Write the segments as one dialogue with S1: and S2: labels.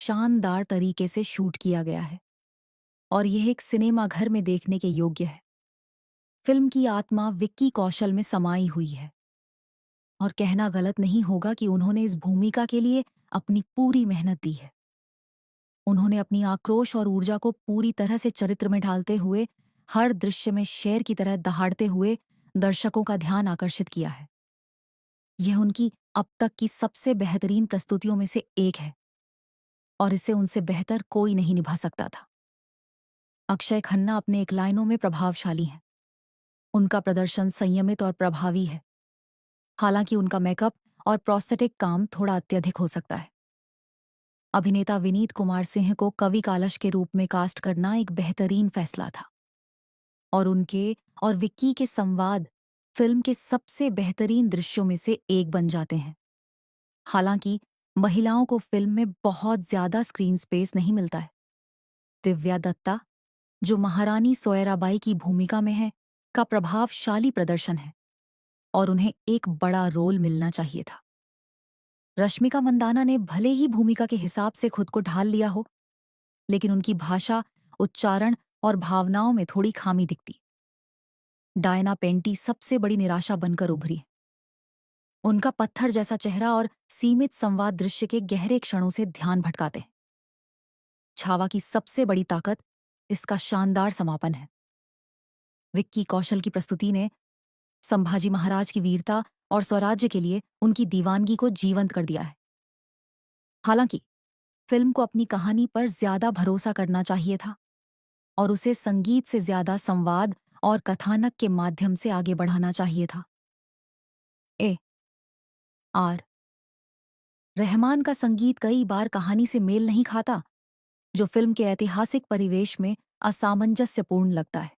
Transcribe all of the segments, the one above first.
S1: शानदार तरीके से शूट किया गया है और यह एक सिनेमा घर में देखने के योग्य है। फिल्म की आत्मा विक्की कौशल में समाई हुई है और कहना गलत नहीं होगा कि उन्होंने इस भूमिका के लिए अपनी पूरी मेहनत दी है। उन्होंने अपनी आक्रोश और ऊर्जा को पूरी तरह से चरित्र में ढालते हुए हर दृश्य में शेर की तरह दहाड़ते हुए दर्शकों का ध्यान आकर्षित किया है। यह उनकी अब तक की सबसे बेहतरीन प्रस्तुतियों में से एक है और इसे उनसे बेहतर कोई नहीं निभा सकता था। अक्षय खन्ना अपने एक लाइनों में प्रभावशाली हैं। उनका प्रदर्शन संयमित और प्रभावी है, हालांकि उनका मेकअप और प्रोस्थेटिक काम थोड़ा अत्यधिक हो सकता है। अभिनेता विनीत कुमार सिंह को कवि कालश के रूप में कास्ट करना एक बेहतरीन फैसला था और उनके और विक्की के संवाद फिल्म के सबसे बेहतरीन दृश्यों में से एक बन जाते हैं। हालांकि महिलाओं को फिल्म में बहुत ज्यादा स्क्रीन स्पेस नहीं मिलता है। दिव्या दत्ता, जो महारानी सोयराबाई की भूमिका में है, का प्रभावशाली प्रदर्शन है और उन्हें एक बड़ा रोल मिलना चाहिए था। रश्मिका मंदाना ने भले ही भूमिका के हिसाब से खुद को ढाल लिया हो, लेकिन उनकी भाषा, उच्चारण और भावनाओं में थोड़ी खामी दिखती। डायना पेंटी सबसे बड़ी निराशा बनकर उभरी। उनका पत्थर जैसा चेहरा और सीमित संवाद दृश्य के गहरे क्षणों से ध्यान भटकाते। छावा की सबसे बड़ी ताकत इसका शानदार समापन है। विक्की कौशल की प्रस्तुति ने संभाजी महाराज की वीरता और स्वराज्य के लिए उनकी दीवानगी को जीवंत कर दिया है। हालांकि फिल्म को अपनी कहानी पर ज्यादा भरोसा करना चाहिए था और उसे संगीत से ज्यादा संवाद और कथानक के माध्यम से आगे बढ़ाना चाहिए था। ए आर रहमान का संगीत कई बार कहानी से मेल नहीं खाता, जो फिल्म के ऐतिहासिक परिवेश में असामंजस्यपूर्ण लगता है।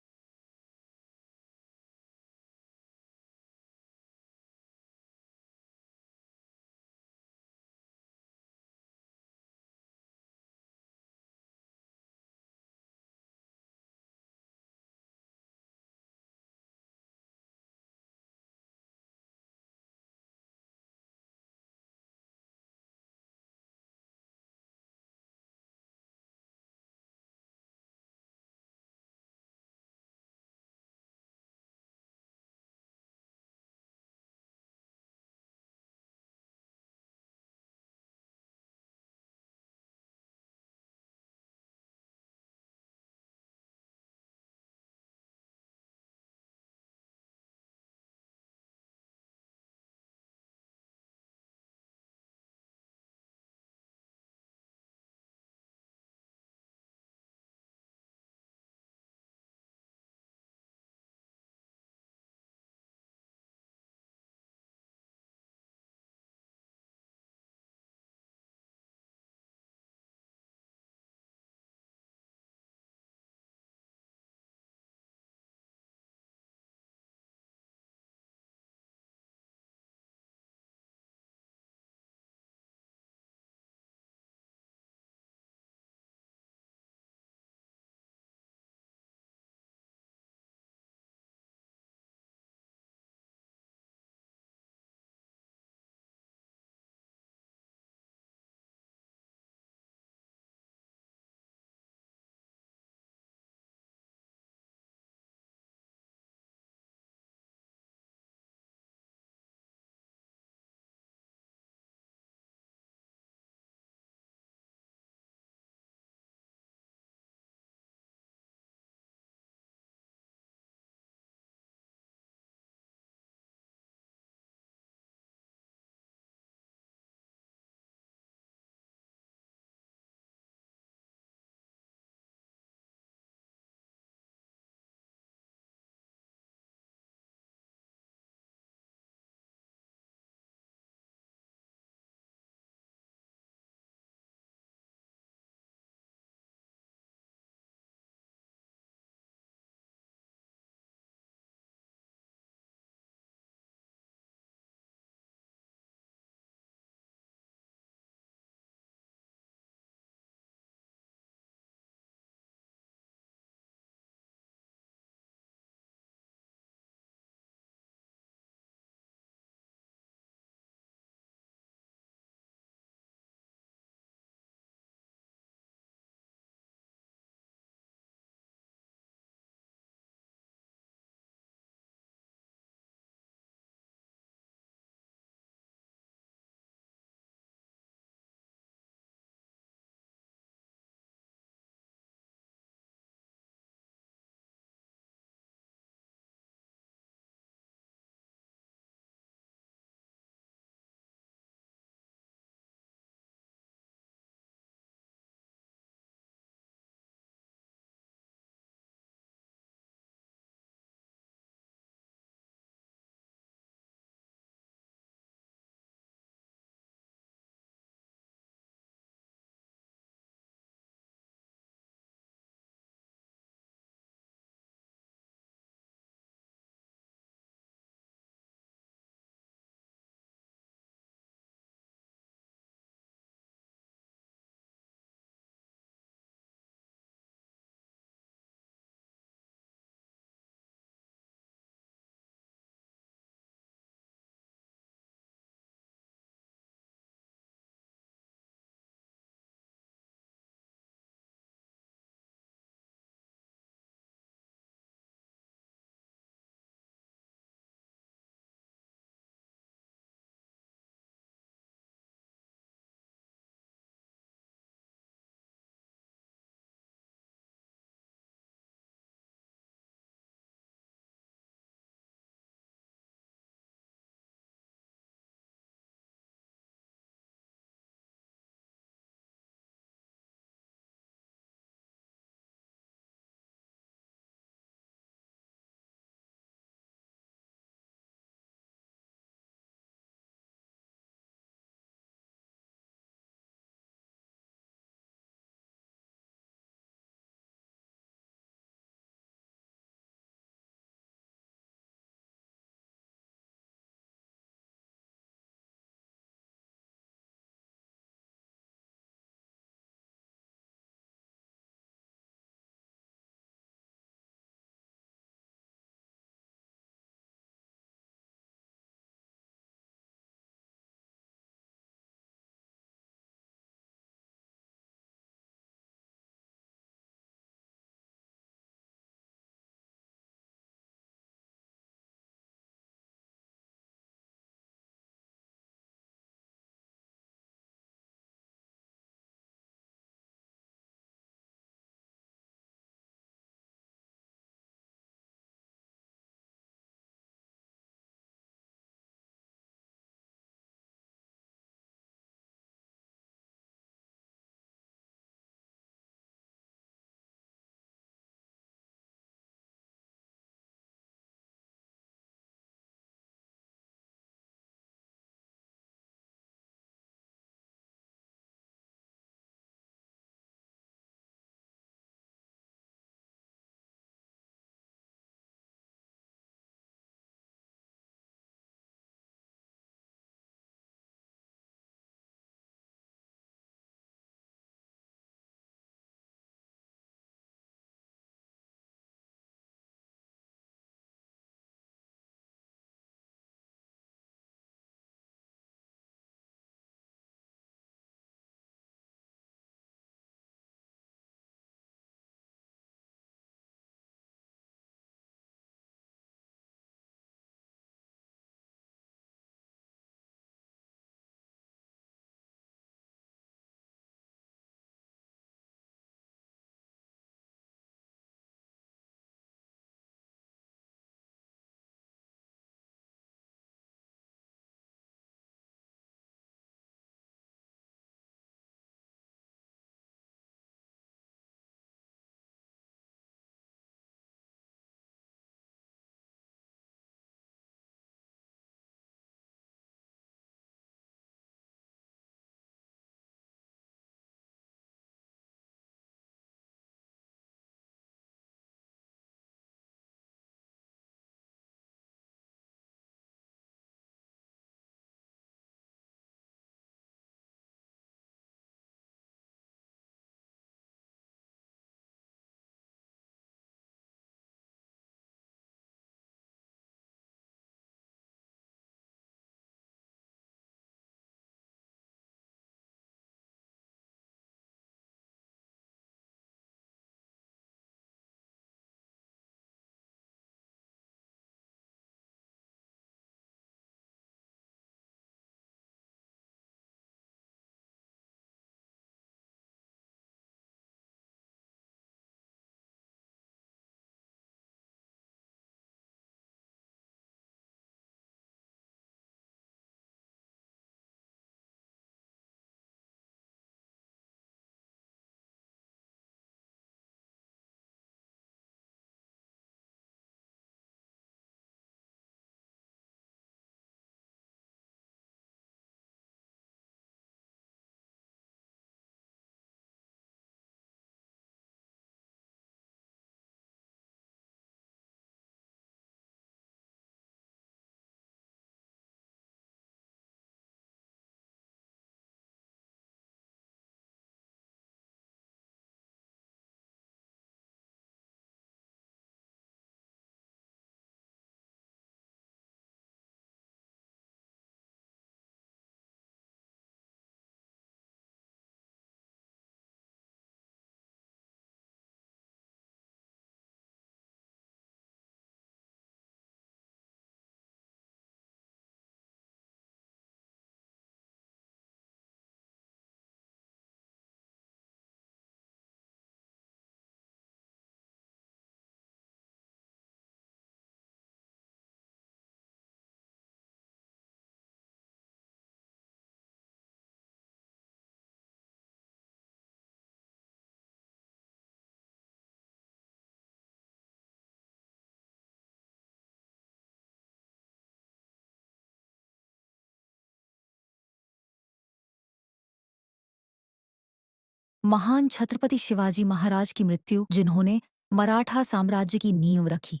S1: महान छत्रपति शिवाजी महाराज की मृत्यु, जिन्होंने मराठा साम्राज्य की नींव रखी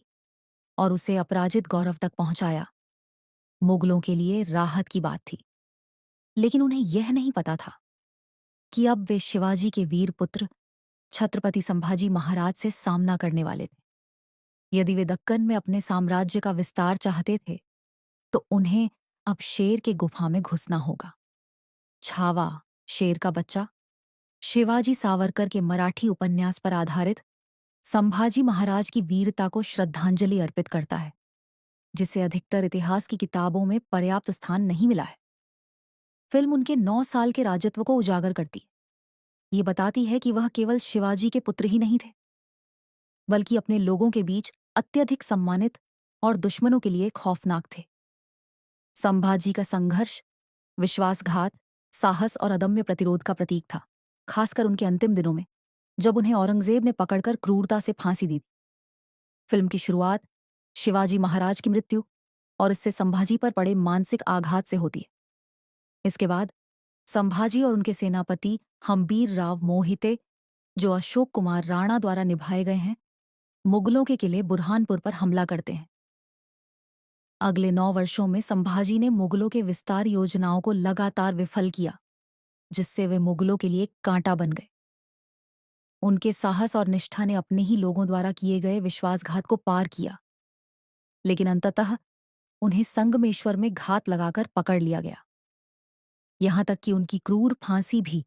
S1: और उसे अपराजित गौरव तक पहुंचाया, मुगलों के लिए राहत की बात थी। लेकिन उन्हें यह नहीं पता था कि अब वे शिवाजी के वीर पुत्र छत्रपति संभाजी महाराज से सामना करने वाले थे। यदि वे दक्कन में अपने साम्राज्य का विस्तार चाहते थे, तो उन्हें अब शेर के गुफा में घुसना होगा। छावा, शेर का बच्चा, शिवाजी सावरकर के मराठी उपन्यास पर आधारित संभाजी महाराज की वीरता को श्रद्धांजलि अर्पित करता है, जिसे अधिकतर इतिहास की किताबों में पर्याप्त स्थान नहीं मिला है। फिल्म उनके 9 साल के राजत्व को उजागर करती है। ये बताती है कि वह केवल शिवाजी के पुत्र ही नहीं थे, बल्कि अपने लोगों के बीच अत्यधिक सम्मानित और दुश्मनों के लिए खौफनाक थे। संभाजी का संघर्ष विश्वासघात, साहस और अदम्य प्रतिरोध का प्रतीक था, खासकर उनके अंतिम दिनों में, जब उन्हें औरंगजेब ने पकड़कर क्रूरता से फांसी दी थी। फिल्म की शुरुआत शिवाजी महाराज की मृत्यु और इससे संभाजी पर पड़े मानसिक आघात से होती है। इसके बाद संभाजी और उनके सेनापति हम्बीर राव मोहिते, जो अशोक कुमार राणा द्वारा निभाए गए हैं, मुगलों के किले बुरहानपुर पर हमला करते हैं। अगले 9 वर्षों में संभाजी ने मुगलों के विस्तार योजनाओं को लगातार विफल किया, जिससे वे मुगलों के लिए एक कांटा बन गए। उनके साहस और निष्ठा ने अपने ही लोगों द्वारा किए गए विश्वासघात को पार किया, लेकिन अंततः उन्हें संगमेश्वर में घात लगाकर पकड़ लिया गया। यहां तक कि उनकी क्रूर फांसी भी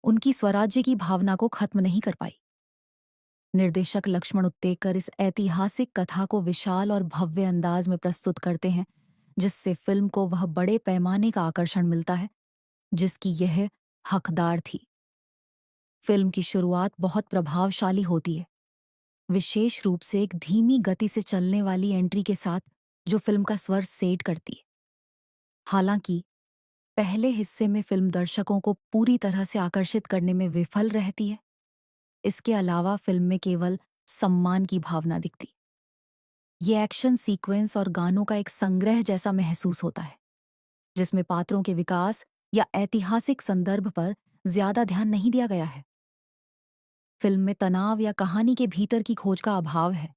S1: उनकी स्वराज्य की भावना को खत्म नहीं कर पाई। निर्देशक लक्ष्मण उत्तेकर इस ऐतिहासिक कथा को विशाल और भव्य अंदाज में प्रस्तुत करते हैं, जिससे फिल्म को वह बड़े पैमाने का आकर्षण मिलता है जिसकी यह हकदार थी। फिल्म की शुरुआत बहुत प्रभावशाली होती है, विशेष रूप से एक धीमी गति से चलने वाली एंट्री के साथ, जो फिल्म का स्वर सेट करती है। हालांकि पहले हिस्से में फिल्म दर्शकों को पूरी तरह से आकर्षित करने में विफल रहती है। इसके अलावा फिल्म में केवल सम्मान की भावना दिखती। ये एक्शन सीक्वेंस और गानों का एक संग्रह जैसा महसूस होता है, जिसमें पात्रों के विकास या ऐतिहासिक संदर्भ पर ज्यादा ध्यान नहीं दिया गया है। फिल्म में तनाव या कहानी के भीतर की खोज का अभाव है,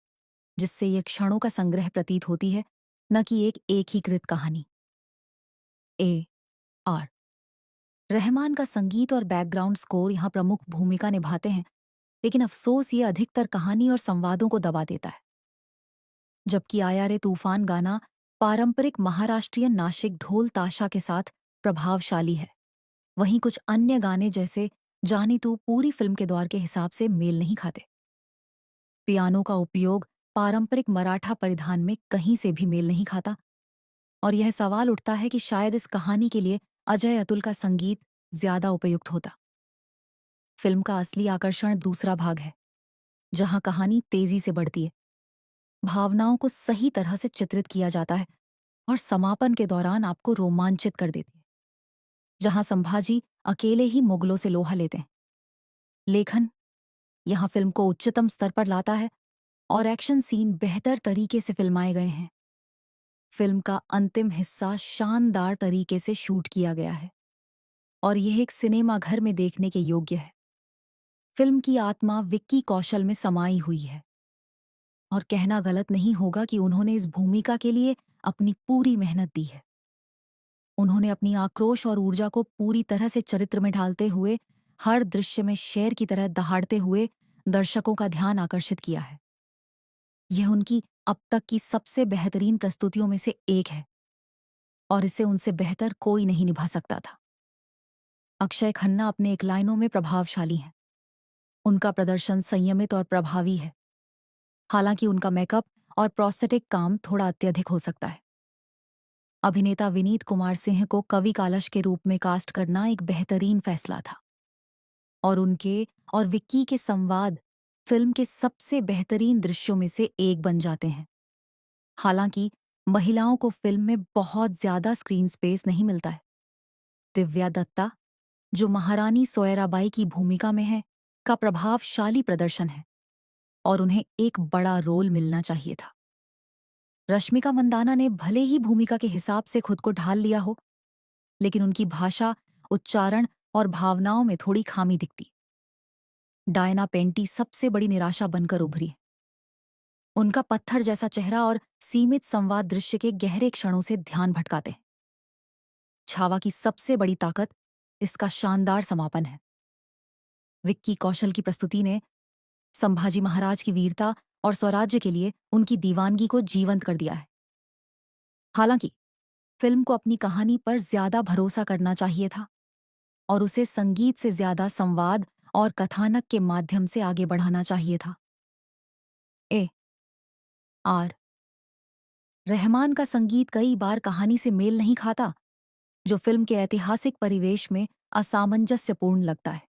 S1: जिससे ये क्षणों का संग्रह प्रतीत होती है, न कि एक एकीकृत कहानी। ए आर रहमान का संगीत और बैकग्राउंड स्कोर यहाँ प्रमुख भूमिका निभाते हैं, लेकिन अफसोस ये अधिकतर कहानी और संवादों को दबा देता है। जबकि आया रे तूफान गाना पारंपरिक महाराष्ट्रीय नाशिक ढोल ताशा के साथ प्रभावशाली है, वहीं कुछ अन्य गाने जैसे जानी तू पूरी फिल्म के दौर के हिसाब से मेल नहीं खाते। पियानो का उपयोग पारंपरिक मराठा परिधान में कहीं से भी मेल नहीं खाता, और यह सवाल उठता है कि शायद इस कहानी के लिए अजय अतुल का संगीत ज्यादा उपयुक्त होता। फिल्म का असली आकर्षण दूसरा भाग है, जहां कहानी तेजी से बढ़ती है, भावनाओं को सही तरह से चित्रित किया जाता है और समापन के दौरान आपको रोमांचित कर देती है, जहां संभाजी अकेले ही मुगलों से लोहा लेते हैं। लेखन यहां फिल्म को उच्चतम स्तर पर लाता है और एक्शन सीन बेहतर तरीके से फिल्माए गए हैं। फिल्म का अंतिम हिस्सा शानदार तरीके से शूट किया गया है और यह एक सिनेमा घर में देखने के योग्य है। फिल्म की आत्मा विक्की कौशल में समाई हुई है, और कहना गलत नहीं होगा कि उन्होंने इस भूमिका के लिए अपनी पूरी मेहनत दी है। उन्होंने अपनी आक्रोश और ऊर्जा को पूरी तरह से चरित्र में ढालते हुए हर दृश्य में शेर की तरह दहाड़ते हुए दर्शकों का ध्यान आकर्षित किया है। यह उनकी अब तक की सबसे बेहतरीन प्रस्तुतियों में से एक है, और इसे उनसे बेहतर कोई नहीं निभा सकता था। अक्षय खन्ना अपने एक लाइनों में प्रभावशाली हैं। उनका प्रदर्शन संयमित और प्रभावी है, हालांकि उनका मेकअप और प्रोस्थेटिक काम थोड़ा अत्यधिक हो सकता है। अभिनेता विनीत कुमार सिंह को कवि कालश के रूप में कास्ट करना एक बेहतरीन फैसला था, और उनके और विक्की के संवाद फिल्म के सबसे बेहतरीन दृश्यों में से एक बन जाते हैं। हालांकि महिलाओं को फिल्म में बहुत ज्यादा स्क्रीन स्पेस नहीं मिलता है। दिव्या दत्ता, जो महारानी सोयराबाई की भूमिका में है, का प्रभावशाली प्रदर्शन है, और उन्हें एक बड़ा रोल मिलना चाहिए था। रश्मिका मंदाना ने भले ही भूमिका के हिसाब से खुद को ढाल लिया हो, लेकिन उनकी भाषा, उच्चारण और भावनाओं में थोड़ी खामी दिखती। डायना पेंटी सबसे बड़ी निराशा बनकर उभरी। उनका पत्थर जैसा चेहरा और सीमित संवाद दृश्य के गहरे क्षणों से ध्यान भटकाते। छावा की सबसे बड़ी ताकत इसका शानदार समापन है। विक्की कौशल की प्रस्तुति ने संभाजी महाराज की वीरता और स्वराज्य के लिए उनकी दीवानगी को जीवंत कर दिया है। हालांकि फिल्म को अपनी कहानी पर ज्यादा भरोसा करना चाहिए था और उसे संगीत से ज्यादा संवाद और कथानक के माध्यम से आगे बढ़ाना चाहिए था। ए आर रहमान का संगीत कई बार कहानी से मेल नहीं खाता, जो फिल्म के ऐतिहासिक परिवेश में असामंजस्यपूर्ण लगता है।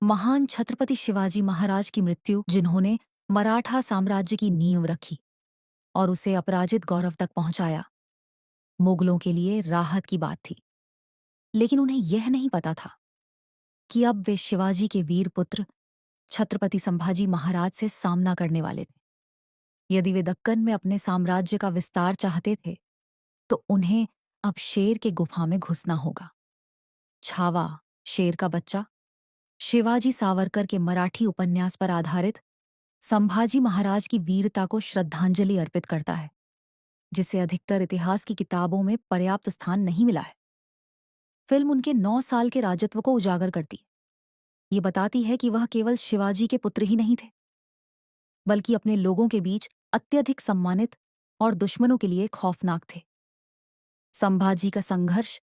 S1: महान छत्रपति शिवाजी महाराज की मृत्यु, जिन्होंने मराठा साम्राज्य की नींव रखी और उसे अपराजित गौरव तक पहुंचाया, मुगलों के लिए राहत की बात थी। लेकिन उन्हें यह नहीं पता था कि अब वे शिवाजी के वीर पुत्र छत्रपति संभाजी महाराज से सामना करने वाले थे। यदि वे दक्कन में अपने साम्राज्य का विस्तार चाहते थे, तो उन्हें अब शेर के गुफा में घुसना होगा। छावा, शेर का बच्चा, शिवाजी सावरकर के मराठी उपन्यास पर आधारित संभाजी महाराज की वीरता को श्रद्धांजलि अर्पित करता है, जिसे अधिकतर इतिहास की किताबों में पर्याप्त स्थान नहीं मिला है। फिल्म उनके 9 साल के राजत्व को उजागर करती है। ये बताती है कि वह केवल शिवाजी के पुत्र ही नहीं थे, बल्कि अपने लोगों के बीच अत्यधिक सम्मानित और दुश्मनों के लिए खौफनाक थे। संभाजी का संघर्ष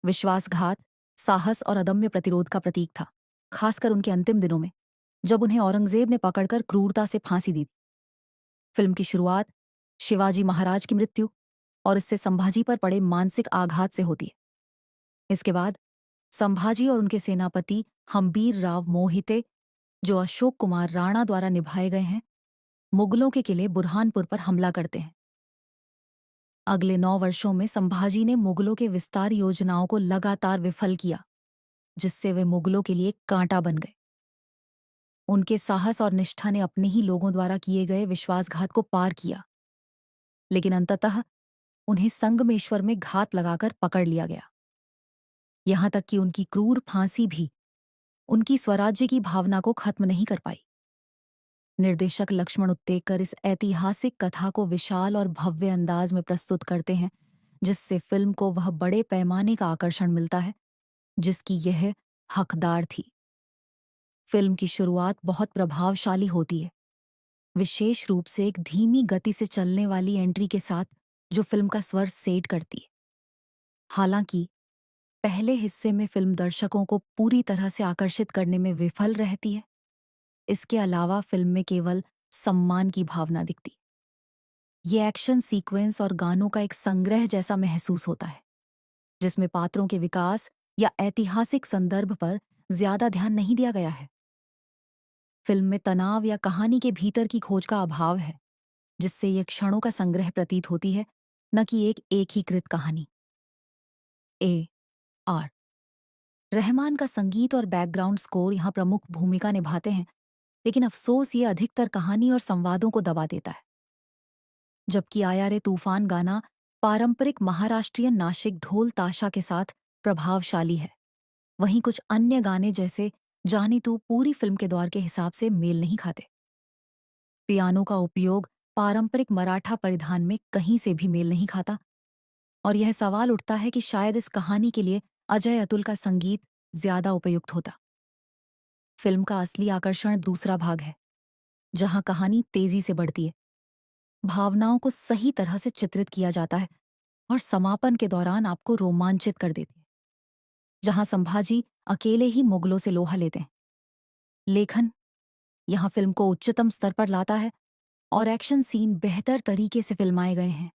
S1: विश्वासघात, साहस और अदम्य प्रतिरोध का प्रतीक था, खासकर उनके अंतिम दिनों में, जब उन्हें औरंगजेब ने पकड़कर क्रूरता से फांसी दी थी। फिल्म की शुरुआत शिवाजी महाराज की मृत्यु और इससे संभाजी पर पड़े मानसिक आघात से होती है। इसके बाद संभाजी और उनके सेनापति हम्बीर राव मोहिते, जो अशोक कुमार राणा द्वारा निभाए गए हैं, मुगलों के किले बुरहानपुर पर हमला करते हैं। अगले 9 वर्षों में संभाजी ने मुगलों के विस्तार योजनाओं को लगातार विफल किया, जिससे वे मुगलों के लिए कांटा बन गए। उनके साहस और निष्ठा ने अपने ही लोगों द्वारा किए गए विश्वासघात को पार किया, लेकिन अंततः उन्हें संगमेश्वर में घात लगाकर पकड़ लिया गया। यहां तक कि उनकी क्रूर फांसी भी उनकी स्वराज्य की भावना को खत्म नहीं कर पाई। निर्देशक लक्ष्मण उत्तेकर इस ऐतिहासिक कथा को विशाल और भव्य अंदाज में प्रस्तुत करते हैं, जिससे फिल्म को वह बड़े पैमाने का आकर्षण मिलता है जिसकी यह हकदार थी। फिल्म की शुरुआत बहुत प्रभावशाली होती है, विशेष रूप से एक धीमी गति से चलने वाली एंट्री के साथ, जो फिल्म का स्वर सेट करती है। हालांकि पहले हिस्से में फिल्म दर्शकों को पूरी तरह से आकर्षित करने में विफल रहती है। इसके अलावा फिल्म में केवल सम्मान की भावना दिखती। ये एक्शन सीक्वेंस और गानों का एक संग्रह जैसा महसूस होता है, जिसमें पात्रों के विकास या ऐतिहासिक संदर्भ पर ज्यादा ध्यान नहीं दिया गया है। फिल्म में तनाव या कहानी के भीतर की खोज का अभाव है, जिससे ये क्षणों का संग्रह प्रतीत होती है, न कि एक एकीकृत कहानी। ए आर रहमान का संगीत और बैकग्राउंड स्कोर यहाँ प्रमुख भूमिका निभाते हैं, लेकिन अफसोस ये अधिकतर कहानी और संवादों को दबा देता है। जबकि आया रे तूफान गाना पारंपरिक महाराष्ट्रीय नासिक ढोल ताशा के साथ प्रभावशाली है, वहीं कुछ अन्य गाने जैसे जानी तू पूरी फिल्म के दौर के हिसाब से मेल नहीं खाते। पियानो का उपयोग पारंपरिक मराठा परिधान में कहीं से भी मेल नहीं खाता, और यह सवाल उठता है कि शायद इस कहानी के लिए अजय अतुल का संगीत ज्यादा उपयुक्त होता। फिल्म का असली आकर्षण दूसरा भाग है, जहां कहानी तेजी से बढ़ती है, भावनाओं को सही तरह से चित्रित किया जाता है और समापन के दौरान आपको रोमांचित कर देती है, जहां संभाजी अकेले ही मुगलों से लोहा लेते हैं। लेखन यहां फिल्म को उच्चतम स्तर पर लाता है और एक्शन सीन बेहतर तरीके से फिल्माए गए हैं।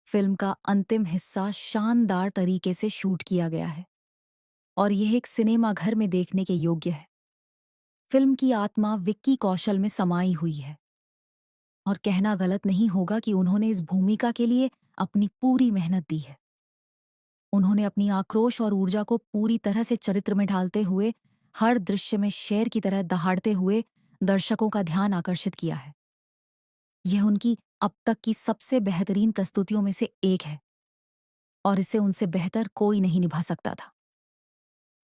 S1: फिल्म का अंतिम हिस्सा शानदार तरीके से शूट किया गया है और यह एक सिनेमा घर में देखने के योग्य है। फिल्म की आत्मा विक्की कौशल में समाई हुई है, और कहना गलत नहीं होगा कि उन्होंने इस भूमिका के लिए अपनी पूरी मेहनत दी है। उन्होंने अपनी आक्रोश और ऊर्जा को पूरी तरह से चरित्र में ढालते हुए हर दृश्य में शेर की तरह दहाड़ते हुए दर्शकों का ध्यान आकर्षित किया है। यह उनकी अब तक की सबसे बेहतरीन प्रस्तुतियों में से एक है, और इसे उनसे बेहतर कोई नहीं निभा सकता था।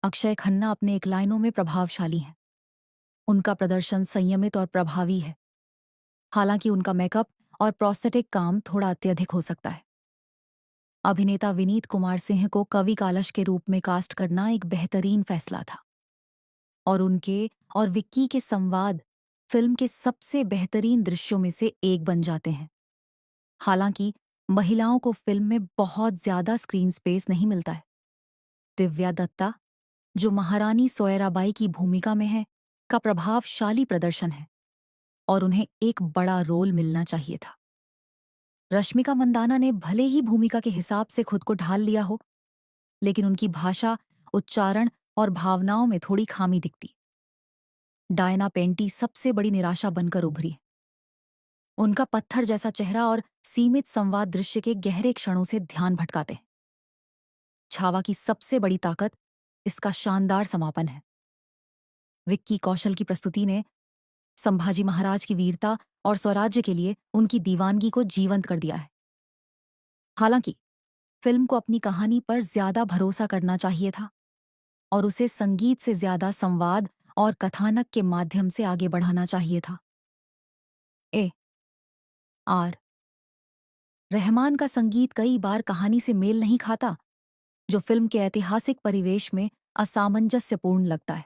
S1: अक्षय खन्ना अपने एक लाइनों में प्रभावशाली हैं। उनका प्रदर्शन संयमित और प्रभावी है, हालांकि उनका मेकअप और प्रोस्थेटिक काम थोड़ा अत्यधिक हो सकता है। अभिनेता विनीत कुमार सिंह को कवि कालश के रूप में कास्ट करना एक बेहतरीन फैसला था, और उनके और विक्की के संवाद फिल्म के सबसे बेहतरीन दृश्यों में से एक बन जाते हैं। हालांकि महिलाओं को फिल्म में बहुत ज्यादा स्क्रीन स्पेस नहीं मिलता है। दिव्या दत्ता, जो महारानी सोयराबाई की भूमिका में है, का प्रभावशाली प्रदर्शन है, और उन्हें एक बड़ा रोल मिलना चाहिए था। रश्मिका मंदाना ने भले ही भूमिका के हिसाब से खुद को ढाल लिया हो, लेकिन उनकी भाषा, उच्चारण और भावनाओं में थोड़ी खामी दिखती। डायना पेंटी सबसे बड़ी निराशा बनकर उभरी। उनका पत्थर जैसा चेहरा और सीमित संवाद दृश्य के गहरे क्षणों से ध्यान भटकाते। छावा की सबसे बड़ी ताकत इसका शानदार समापन है। विक्की कौशल की प्रस्तुति ने संभाजी महाराज की वीरता और स्वराज्य के लिए उनकी दीवानगी को जीवंत कर दिया है। हालांकि फिल्म को अपनी कहानी पर ज्यादा भरोसा करना चाहिए था और उसे संगीत से ज्यादा संवाद और कथानक के माध्यम से आगे बढ़ाना चाहिए था। ए आर रहमान का संगीत कई बार कहानी से मेल नहीं खाता, जो फिल्म के ऐतिहासिक परिवेश में असामंजस्यपूर्ण लगता है।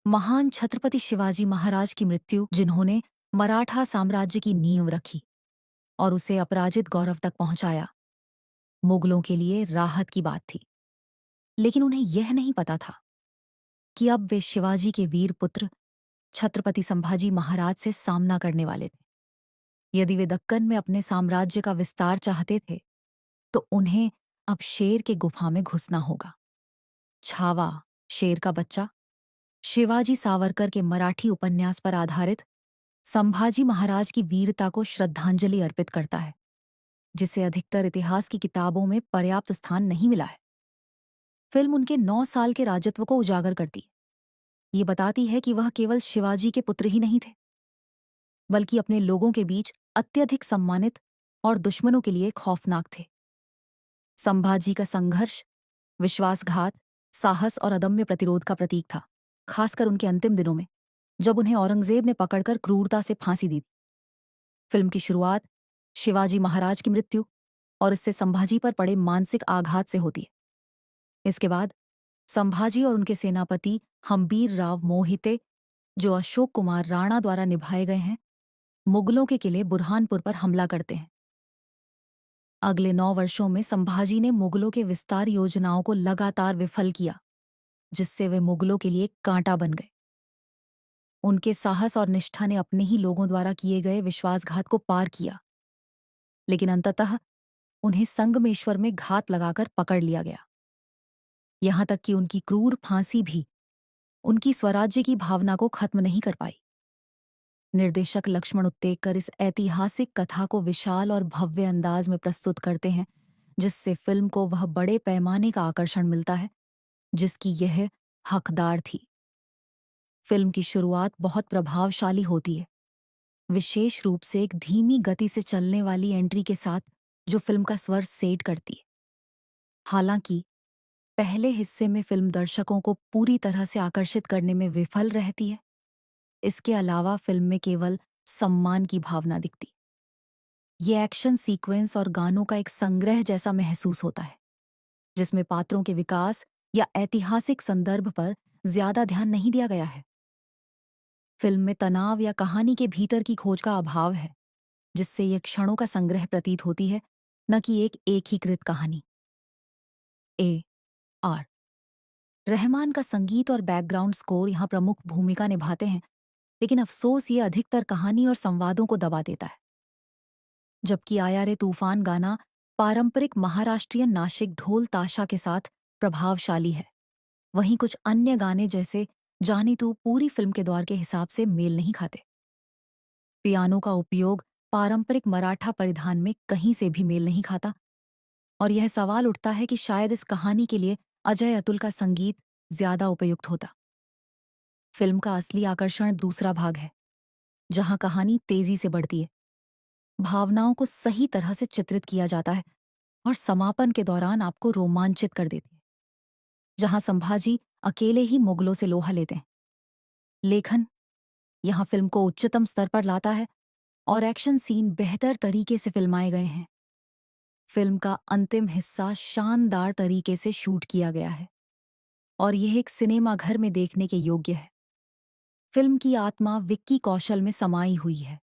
S1: महान छत्रपति शिवाजी महाराज की मृत्यु, जिन्होंने मराठा साम्राज्य की नींव रखी और उसे अपराजित गौरव तक पहुंचाया, मुगलों के लिए राहत की बात थी। लेकिन उन्हें यह नहीं पता था कि अब वे शिवाजी के वीर पुत्र छत्रपति संभाजी महाराज से सामना करने वाले थे। यदि वे दक्कन में अपने साम्राज्य का विस्तार चाहते थे, तो उन्हें अब शेर के गुफा में घुसना होगा। छावा, शेर का बच्चा, शिवाजी सावरकर के मराठी उपन्यास पर आधारित संभाजी महाराज की वीरता को श्रद्धांजलि अर्पित करता है, जिसे अधिकतर इतिहास की किताबों में पर्याप्त स्थान नहीं मिला है। फिल्म उनके 9 साल के राजत्व को उजागर करती है। ये बताती है कि वह केवल शिवाजी के पुत्र ही नहीं थे, बल्कि अपने लोगों के बीच अत्यधिक सम्मानित और दुश्मनों के लिए खौफनाक थे। संभाजी का संघर्ष विश्वासघात, साहस और अदम्य प्रतिरोध का प्रतीक था, खासकर उनके अंतिम दिनों में, जब उन्हें औरंगजेब ने पकड़कर क्रूरता से फांसी दी थी। फिल्म की शुरुआत शिवाजी महाराज की मृत्यु और इससे संभाजी पर पड़े मानसिक आघात से होती है। इसके बाद संभाजी और उनके सेनापति हम्बीर राव मोहिते, जो अशोक कुमार राणा द्वारा निभाए गए हैं, मुगलों के किले बुरहानपुर पर हमला करते हैं। अगले 9 वर्षों में संभाजी ने मुगलों के विस्तार योजनाओं को लगातार विफल किया, जिससे वे मुगलों के लिए कांटा बन गए। उनके साहस और निष्ठा ने अपने ही लोगों द्वारा किए गए विश्वासघात को पार किया, लेकिन अंततः उन्हें संगमेश्वर में घात लगाकर पकड़ लिया गया। यहां तक कि उनकी क्रूर फांसी भी उनकी स्वराज्य की भावना को खत्म नहीं कर पाई। निर्देशक लक्ष्मण उत्तेकर इस ऐतिहासिक कथा को विशाल और भव्य अंदाज में प्रस्तुत करते हैं, जिससे फिल्म को वह बड़े पैमाने का आकर्षण मिलता है जिसकी यह हकदार थी। फिल्म की शुरुआत बहुत प्रभावशाली होती है, विशेष रूप से एक धीमी गति से चलने वाली एंट्री के साथ, जो फिल्म का स्वर सेट करती है। हालांकि पहले हिस्से में फिल्म दर्शकों को पूरी तरह से आकर्षित करने में विफल रहती है। इसके अलावा फिल्म में केवल सम्मान की भावना दिखती। ये एक्शन सीक्वेंस और गानों का एक संग्रह जैसा महसूस होता है, जिसमें पात्रों के विकास या ऐतिहासिक संदर्भ पर ज्यादा ध्यान नहीं दिया गया है। फिल्म में तनाव या कहानी के भीतर की खोज का अभाव है, जिससे ये क्षणों का संग्रह प्रतीत होती है, न कि एक एकीकृत कहानी। ए आर रहमान का संगीत और बैकग्राउंड स्कोर यहाँ प्रमुख भूमिका निभाते हैं, लेकिन अफसोस ये अधिकतर कहानी और संवादों को दबा देता है। जबकि आया रे तूफान गाना पारंपरिक महाराष्ट्रीय नासिक ढोल ताशा के साथ प्रभावशाली है, वहीं कुछ अन्य गाने जैसे जानी तू पूरी फिल्म के दौर के हिसाब से मेल नहीं खाते। पियानो का उपयोग पारंपरिक मराठा परिधान में कहीं से भी मेल नहीं खाता, और यह सवाल उठता है कि शायद इस कहानी के लिए अजय अतुल का संगीत ज्यादा उपयुक्त होता। फिल्म का असली आकर्षण दूसरा भाग है, जहां कहानी तेजी से बढ़ती है, भावनाओं को सही तरह से चित्रित किया जाता है और समापन के दौरान आपको रोमांचित कर देती है, जहां संभाजी अकेले ही मुगलों से लोहा लेते हैं। लेखन यहां फिल्म को उच्चतम स्तर पर लाता है और एक्शन सीन बेहतर तरीके से फिल्माए गए हैं। फिल्म का अंतिम हिस्सा शानदार तरीके से शूट किया गया है और यह एक सिनेमा घर में देखने के योग्य है। फिल्म की आत्मा विक्की कौशल में समाई हुई है,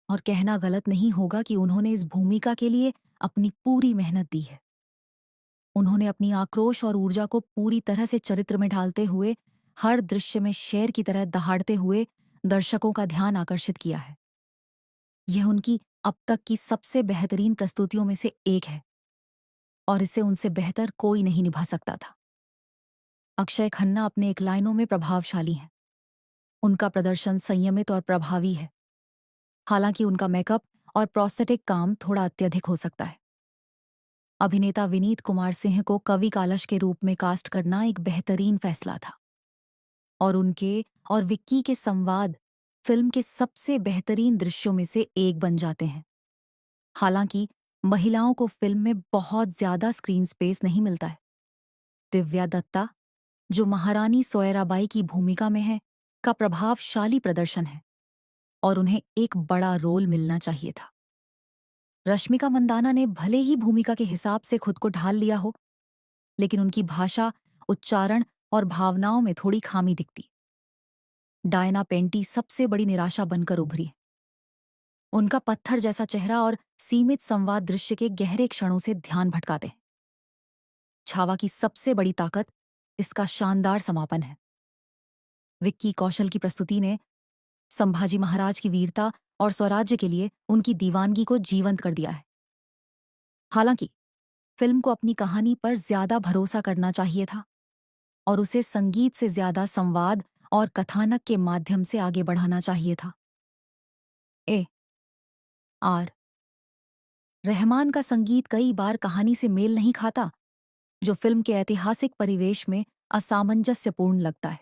S1: और कहना गलत नहीं होगा कि उन्होंने इस भूमिका के लिए अपनी पूरी मेहनत दी है। उन्होंने अपनी आक्रोश और ऊर्जा को पूरी तरह से चरित्र में ढालते हुए हर दृश्य में शेर की तरह दहाड़ते हुए दर्शकों का ध्यान आकर्षित किया है। यह उनकी अब तक की सबसे बेहतरीन प्रस्तुतियों में से एक है, और इसे उनसे बेहतर कोई नहीं निभा सकता था। अक्षय खन्ना अपने एक लाइनों में प्रभावशाली हैं। उनका प्रदर्शन संयमित और प्रभावी है, हालांकि उनका मेकअप और प्रोस्थेटिक काम थोड़ा अत्यधिक हो सकता है। अभिनेता विनीत कुमार सिंह को कवि कालश के रूप में कास्ट करना एक बेहतरीन फैसला था, और उनके और विक्की के संवाद फिल्म के सबसे बेहतरीन दृश्यों में से एक बन जाते हैं। हालांकि महिलाओं को फिल्म में बहुत ज्यादा स्क्रीन स्पेस नहीं मिलता है। दिव्या दत्ता, जो महारानी सोयराबाई की भूमिका में है, का प्रभावशाली प्रदर्शन है, और उन्हें एक बड़ा रोल मिलना चाहिए था। रश्मिका मंदाना ने भले ही भूमिका के हिसाब से खुद को ढाल लिया हो, लेकिन उनकी भाषा, उच्चारण और भावनाओं में थोड़ी खामी दिखती। डायना पेंटी सबसे बड़ी निराशा बनकर उभरी। उनका पत्थर जैसा चेहरा और सीमित संवाद दृश्य के गहरे क्षणों से ध्यान भटकाते। छावा की सबसे बड़ी ताकत इसका शानदार समापन है। विक्की कौशल की प्रस्तुति ने संभाजी महाराज की वीरता और स्वराज्य के लिए उनकी दीवानगी को जीवंत कर दिया है। हालांकि फिल्म को अपनी कहानी पर ज्यादा भरोसा करना चाहिए था और उसे संगीत से ज्यादा संवाद और कथानक के माध्यम से आगे बढ़ाना चाहिए था। ए आर रहमान का संगीत कई बार कहानी से मेल नहीं खाता, जो फिल्म के ऐतिहासिक परिवेश में असामंजस्यपूर्ण लगता है।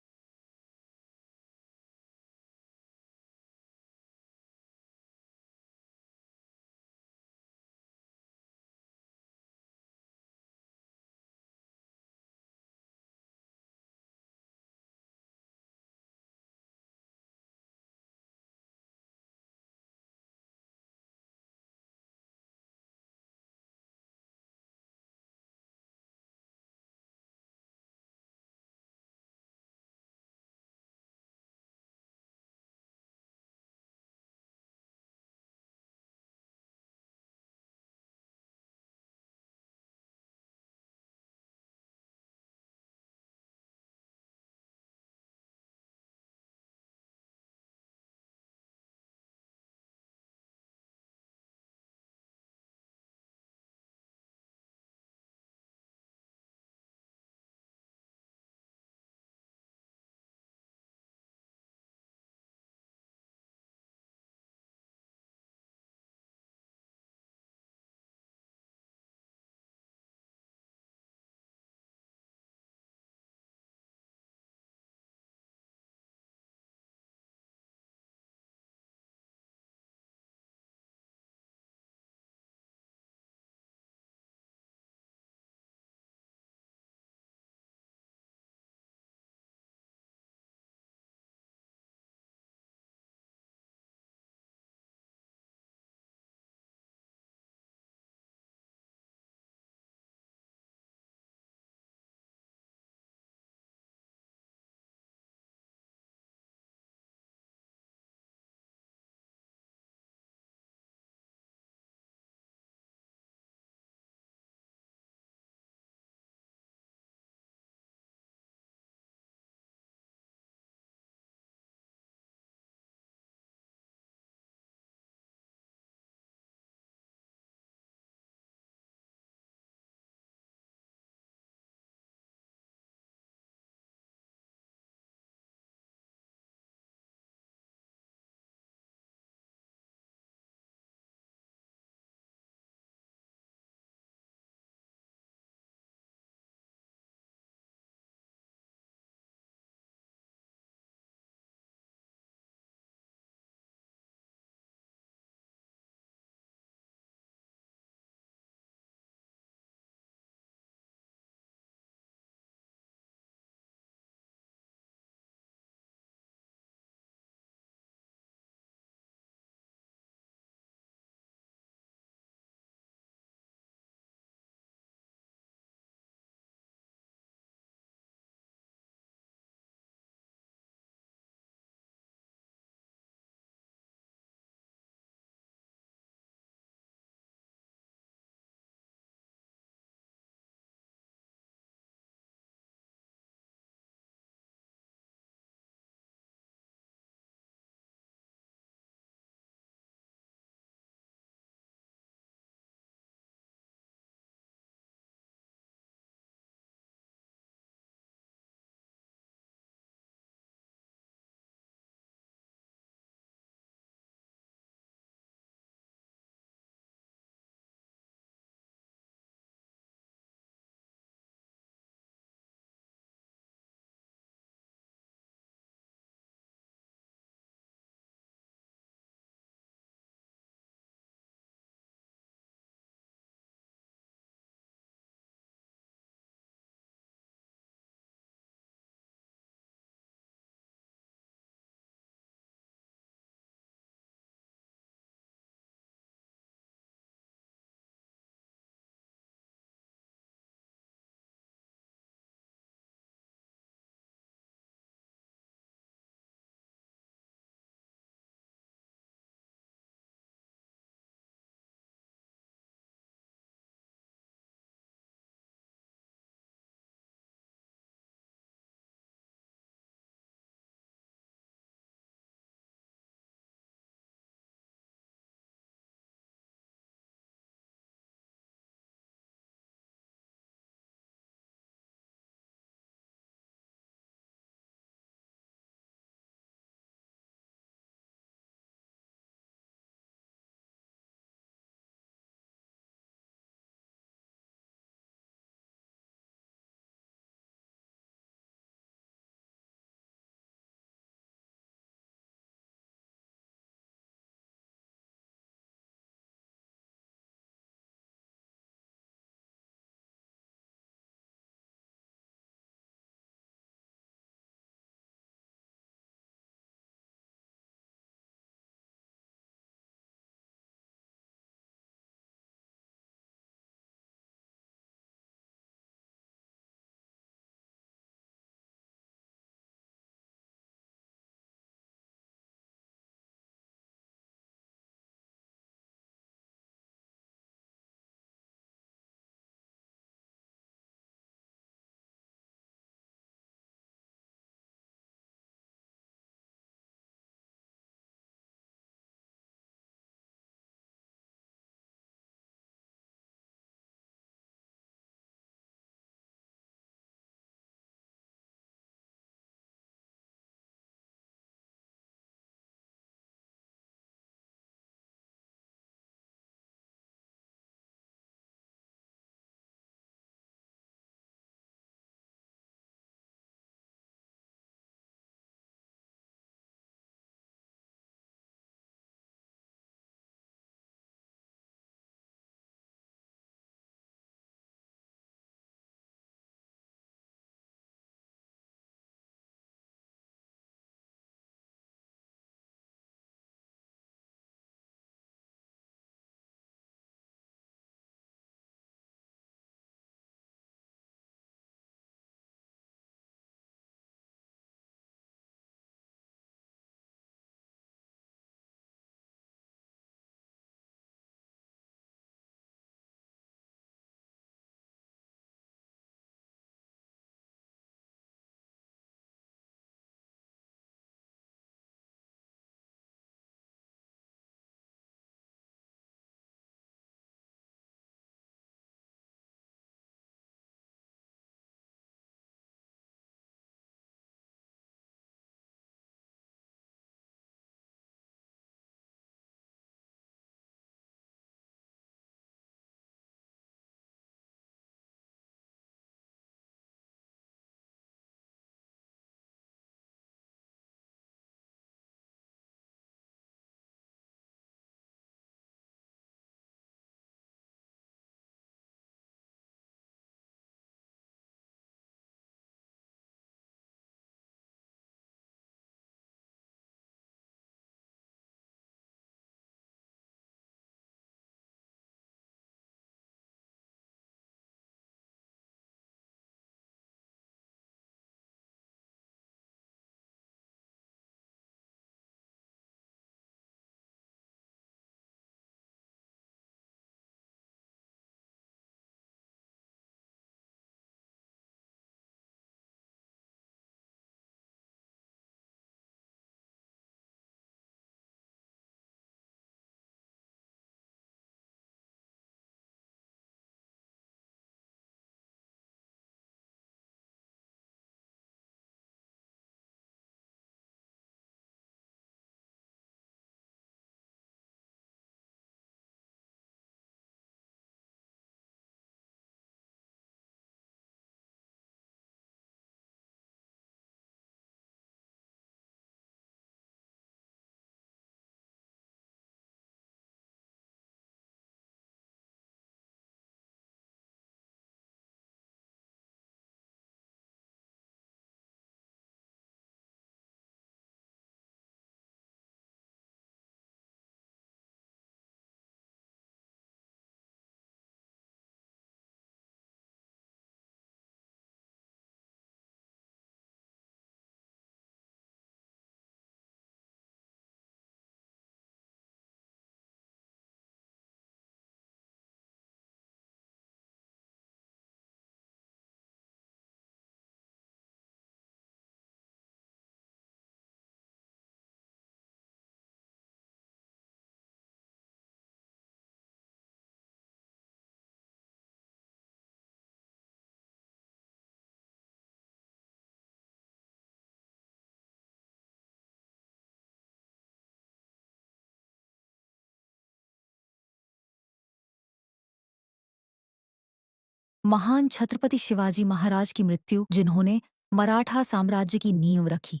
S1: महान छत्रपति शिवाजी महाराज की मृत्यु, जिन्होंने मराठा साम्राज्य की नींव रखी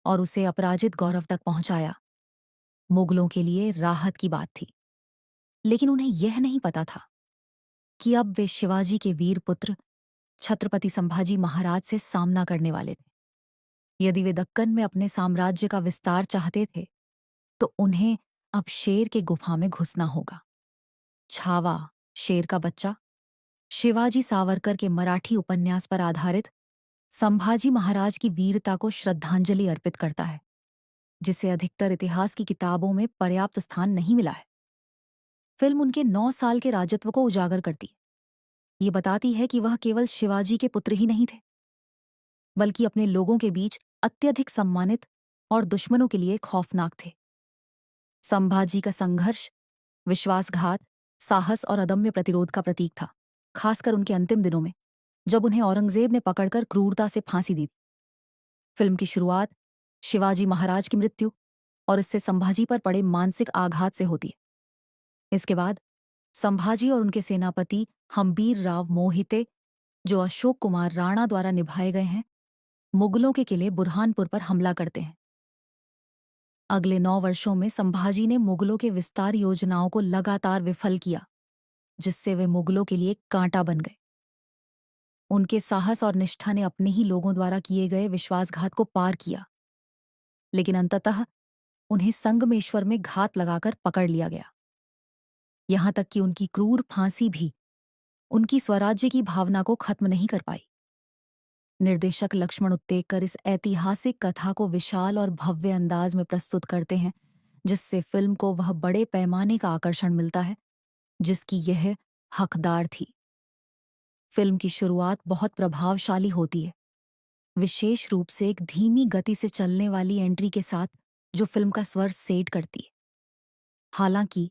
S1: और उसे अपराजित गौरव तक पहुंचाया, मुगलों के लिए राहत की बात थी। लेकिन उन्हें यह नहीं पता था कि अब वे शिवाजी के वीर पुत्र छत्रपति संभाजी महाराज से सामना करने वाले थे। यदि वे दक्कन में अपने साम्राज्य का विस्तार चाहते थे, तो उन्हें अब शेर के गुफा में घुसना होगा। छावा, शेर का बच्चा, शिवाजी सावरकर के मराठी उपन्यास पर आधारित संभाजी महाराज की वीरता को श्रद्धांजलि अर्पित करता है, जिसे अधिकतर इतिहास की किताबों में पर्याप्त स्थान नहीं मिला है। फिल्म उनके 9 साल के राजत्व को उजागर करती है। ये बताती है कि वह केवल शिवाजी के पुत्र ही नहीं थे, बल्कि अपने लोगों के बीच अत्यधिक सम्मानित और दुश्मनों के लिए खौफनाक थे। संभाजी का संघर्ष विश्वासघात, साहस और अदम्य प्रतिरोध का प्रतीक था, खासकर उनके अंतिम दिनों में, जब उन्हें औरंगजेब ने पकड़कर क्रूरता से फांसी दी थी। फिल्म की शुरुआत शिवाजी महाराज की मृत्यु और इससे संभाजी पर पड़े मानसिक आघात से होती है। इसके बाद संभाजी और उनके सेनापति हम्बीर राव मोहिते, जो अशोक कुमार राणा द्वारा निभाए गए हैं, मुगलों के किले बुरहानपुर पर हमला करते हैं। अगले 9 वर्षों में संभाजी ने मुगलों के विस्तार योजनाओं को लगातार विफल किया, जिससे वे मुगलों के लिए कांटा बन गए। उनके साहस और निष्ठा ने अपने ही लोगों द्वारा किए गए विश्वासघात को पार किया, लेकिन अंततः उन्हें संगमेश्वर में घात लगाकर पकड़ लिया गया। यहां तक कि उनकी क्रूर फांसी भी उनकी स्वराज्य की भावना को खत्म नहीं कर पाई। निर्देशक लक्ष्मण उत्तेकर इस ऐतिहासिक कथा को विशाल और भव्य अंदाज में प्रस्तुत करते हैं, जिससे फिल्म को वह बड़े पैमाने का आकर्षण मिलता है जिसकी यह हकदार थी। फिल्म की शुरुआत बहुत प्रभावशाली होती है, विशेष रूप से एक धीमी गति से चलने वाली एंट्री के साथ, जो फिल्म का स्वर सेट करती है। हालांकि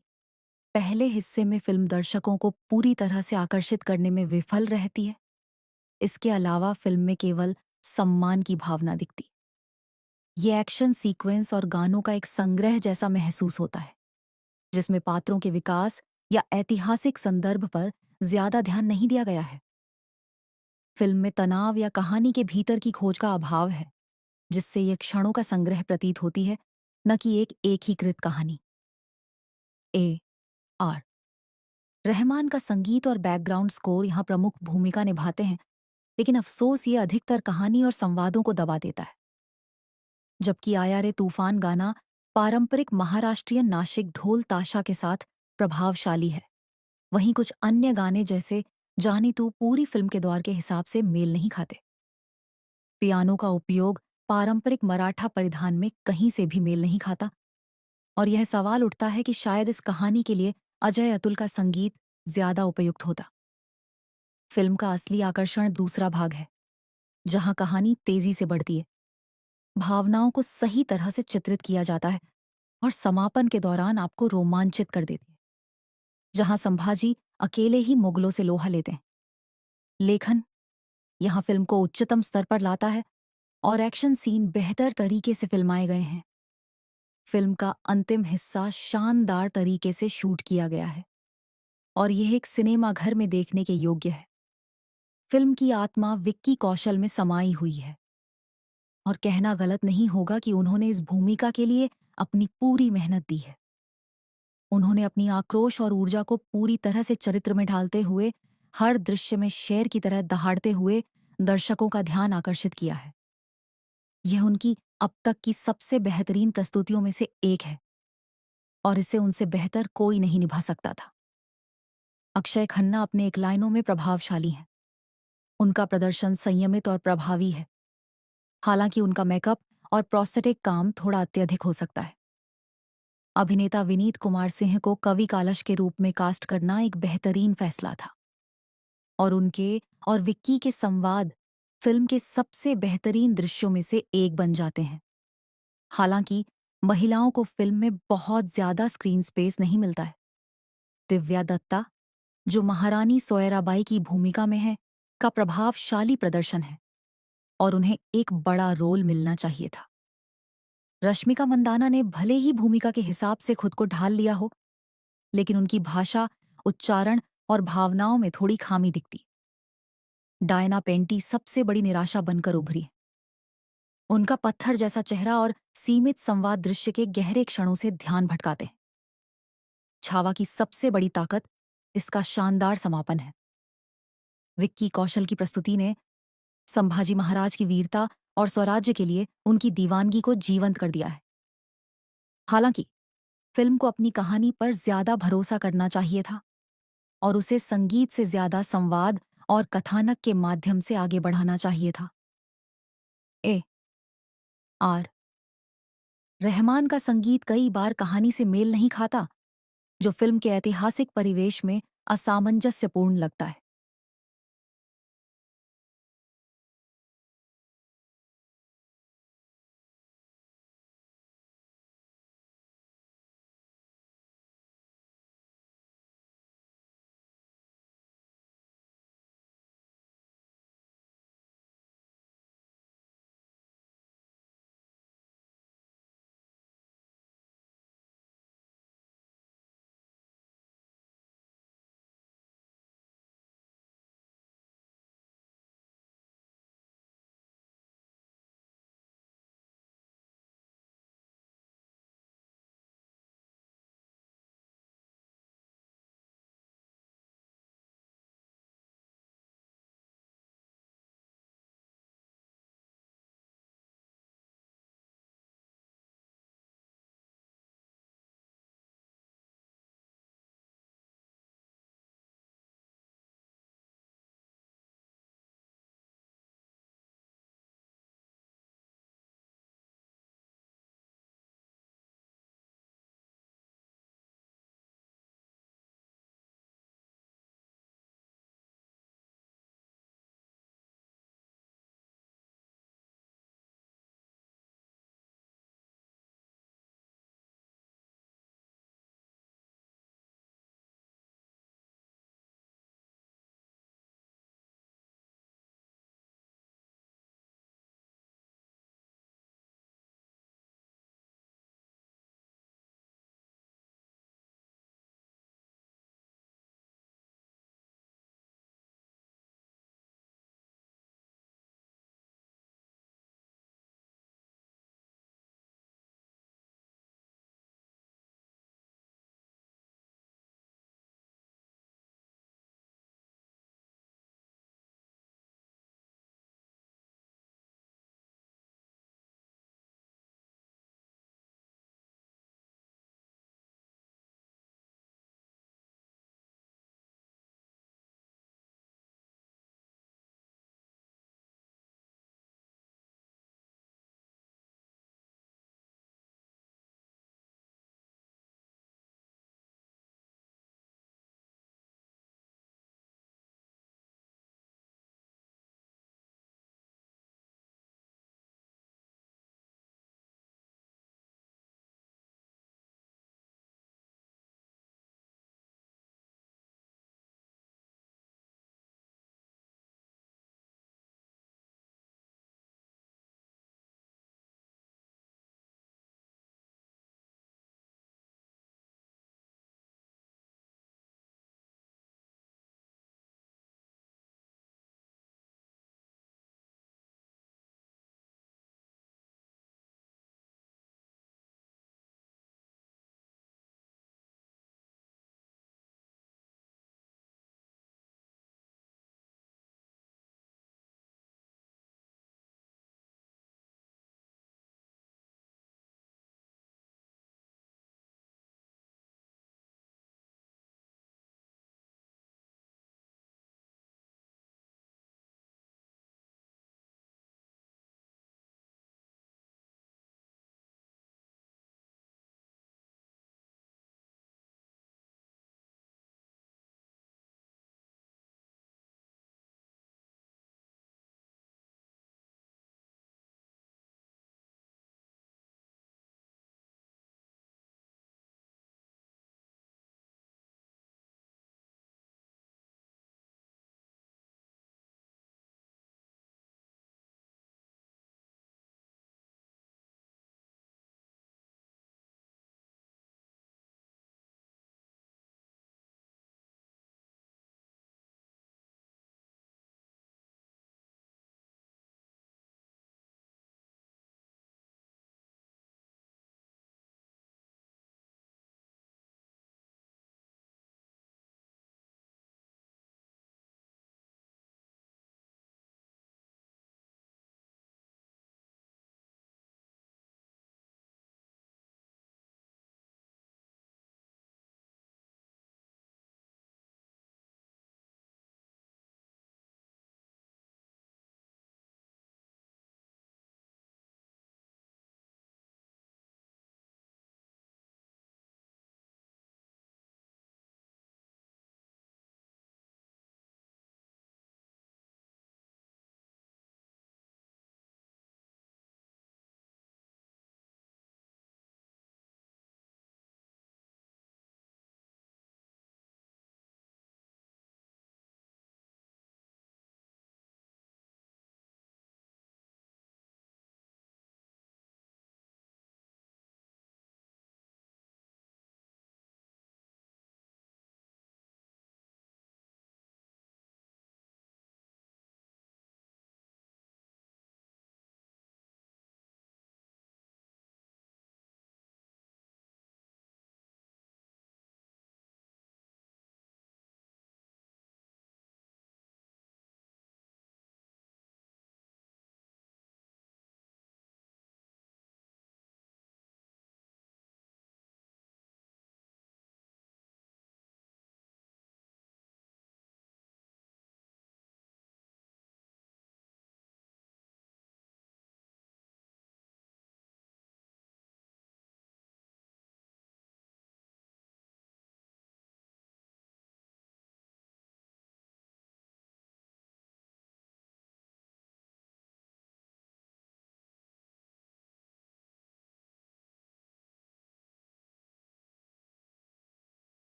S1: पहले हिस्से में फिल्म दर्शकों को पूरी तरह से आकर्षित करने में विफल रहती है। इसके अलावा फिल्म में केवल सम्मान की भावना दिखती। ये एक्शन सीक्वेंस और गानों का एक संग्रह जैसा महसूस होता है, जिसमें पात्रों के विकास या ऐतिहासिक संदर्भ पर ज्यादा ध्यान नहीं दिया गया है। फिल्म में तनाव या कहानी के भीतर की खोज का अभाव है, जिससे ये क्षणों का संग्रह प्रतीत होती है, न कि एक एकीकृत कहानी। ए आर रहमान का संगीत और बैकग्राउंड स्कोर यहाँ प्रमुख भूमिका निभाते हैं, लेकिन अफसोस ये अधिकतर कहानी और संवादों को दबा देता है। जबकि आया रे तूफान गाना पारंपरिक महाराष्ट्रीय नासिक ढोल ताशा के साथ प्रभावशाली है, वहीं कुछ अन्य गाने जैसे जानी तू पूरी फिल्म के दौर के हिसाब से मेल नहीं खाते। पियानो का उपयोग पारंपरिक मराठा परिधान में कहीं से भी मेल नहीं खाता, और यह सवाल उठता है कि शायद इस कहानी के लिए अजय अतुल का संगीत ज्यादा उपयुक्त होता। फिल्म का असली आकर्षण दूसरा भाग है, जहां कहानी तेजी से बढ़ती है, भावनाओं को सही तरह से चित्रित किया जाता है और समापन के दौरान आपको रोमांचित कर देती है, जहां संभाजी अकेले ही मुगलों से लोहा लेते हैं। लेखन यहां फिल्म को उच्चतम स्तर पर लाता है और एक्शन सीन बेहतर तरीके से फिल्माए गए हैं। फिल्म का अंतिम हिस्सा शानदार तरीके से शूट किया गया है और यह एक सिनेमा घर में देखने के योग्य है। फिल्म की आत्मा विक्की कौशल में समाई हुई है, और कहना गलत नहीं होगा कि उन्होंने इस भूमिका के लिए अपनी पूरी मेहनत दी है। उन्होंने अपनी आक्रोश और ऊर्जा को पूरी तरह से चरित्र में ढालते हुए हर दृश्य में शेर की तरह दहाड़ते हुए दर्शकों का ध्यान आकर्षित किया है। यह उनकी अब तक की सबसे बेहतरीन प्रस्तुतियों में से एक है, और इसे उनसे बेहतर कोई नहीं निभा सकता था। अक्षय खन्ना अपने एक लाइनों में प्रभावशाली हैं। उनका प्रदर्शन संयमित और प्रभावी है, हालांकि उनका मेकअप और प्रोस्थेटिक काम थोड़ा अत्यधिक हो सकता है। अभिनेता विनीत कुमार सिंह को कवि कालश के रूप में कास्ट करना एक बेहतरीन फैसला था, और उनके और विक्की के संवाद फिल्म के सबसे बेहतरीन दृश्यों में से एक बन जाते हैं। हालांकि महिलाओं को फिल्म में बहुत ज्यादा स्क्रीन स्पेस नहीं मिलता है। दिव्या दत्ता, जो महारानी सोयराबाई की भूमिका में है, का प्रभावशाली प्रदर्शन है, और उन्हें एक बड़ा रोल मिलना चाहिए था। रश्मिका मंदाना ने भले ही भूमिका के हिसाब से खुद को ढाल लिया हो, लेकिन उनकी भाषा, उच्चारण और भावनाओं में थोड़ी खामी दिखती। डायना पेंटी सबसे बड़ी निराशा बनकर उभरी। उनका पत्थर जैसा चेहरा और सीमित संवाद दृश्य के गहरे क्षणों से ध्यान भटकाते। छावा की सबसे बड़ी ताकत इसका शानदार समापन है। विक्की कौशल की प्रस्तुति ने संभाजी महाराज की वीरता और स्वराज्य के लिए उनकी दीवानगी को जीवंत कर दिया है। हालांकि फिल्म को अपनी कहानी पर ज्यादा भरोसा करना चाहिए था और उसे संगीत से ज्यादा संवाद और कथानक के माध्यम से आगे बढ़ाना चाहिए था। ए आर रहमान का संगीत कई बार कहानी से मेल नहीं खाता, जो फिल्म के ऐतिहासिक परिवेश में असामंजस्यपूर्ण लगता है।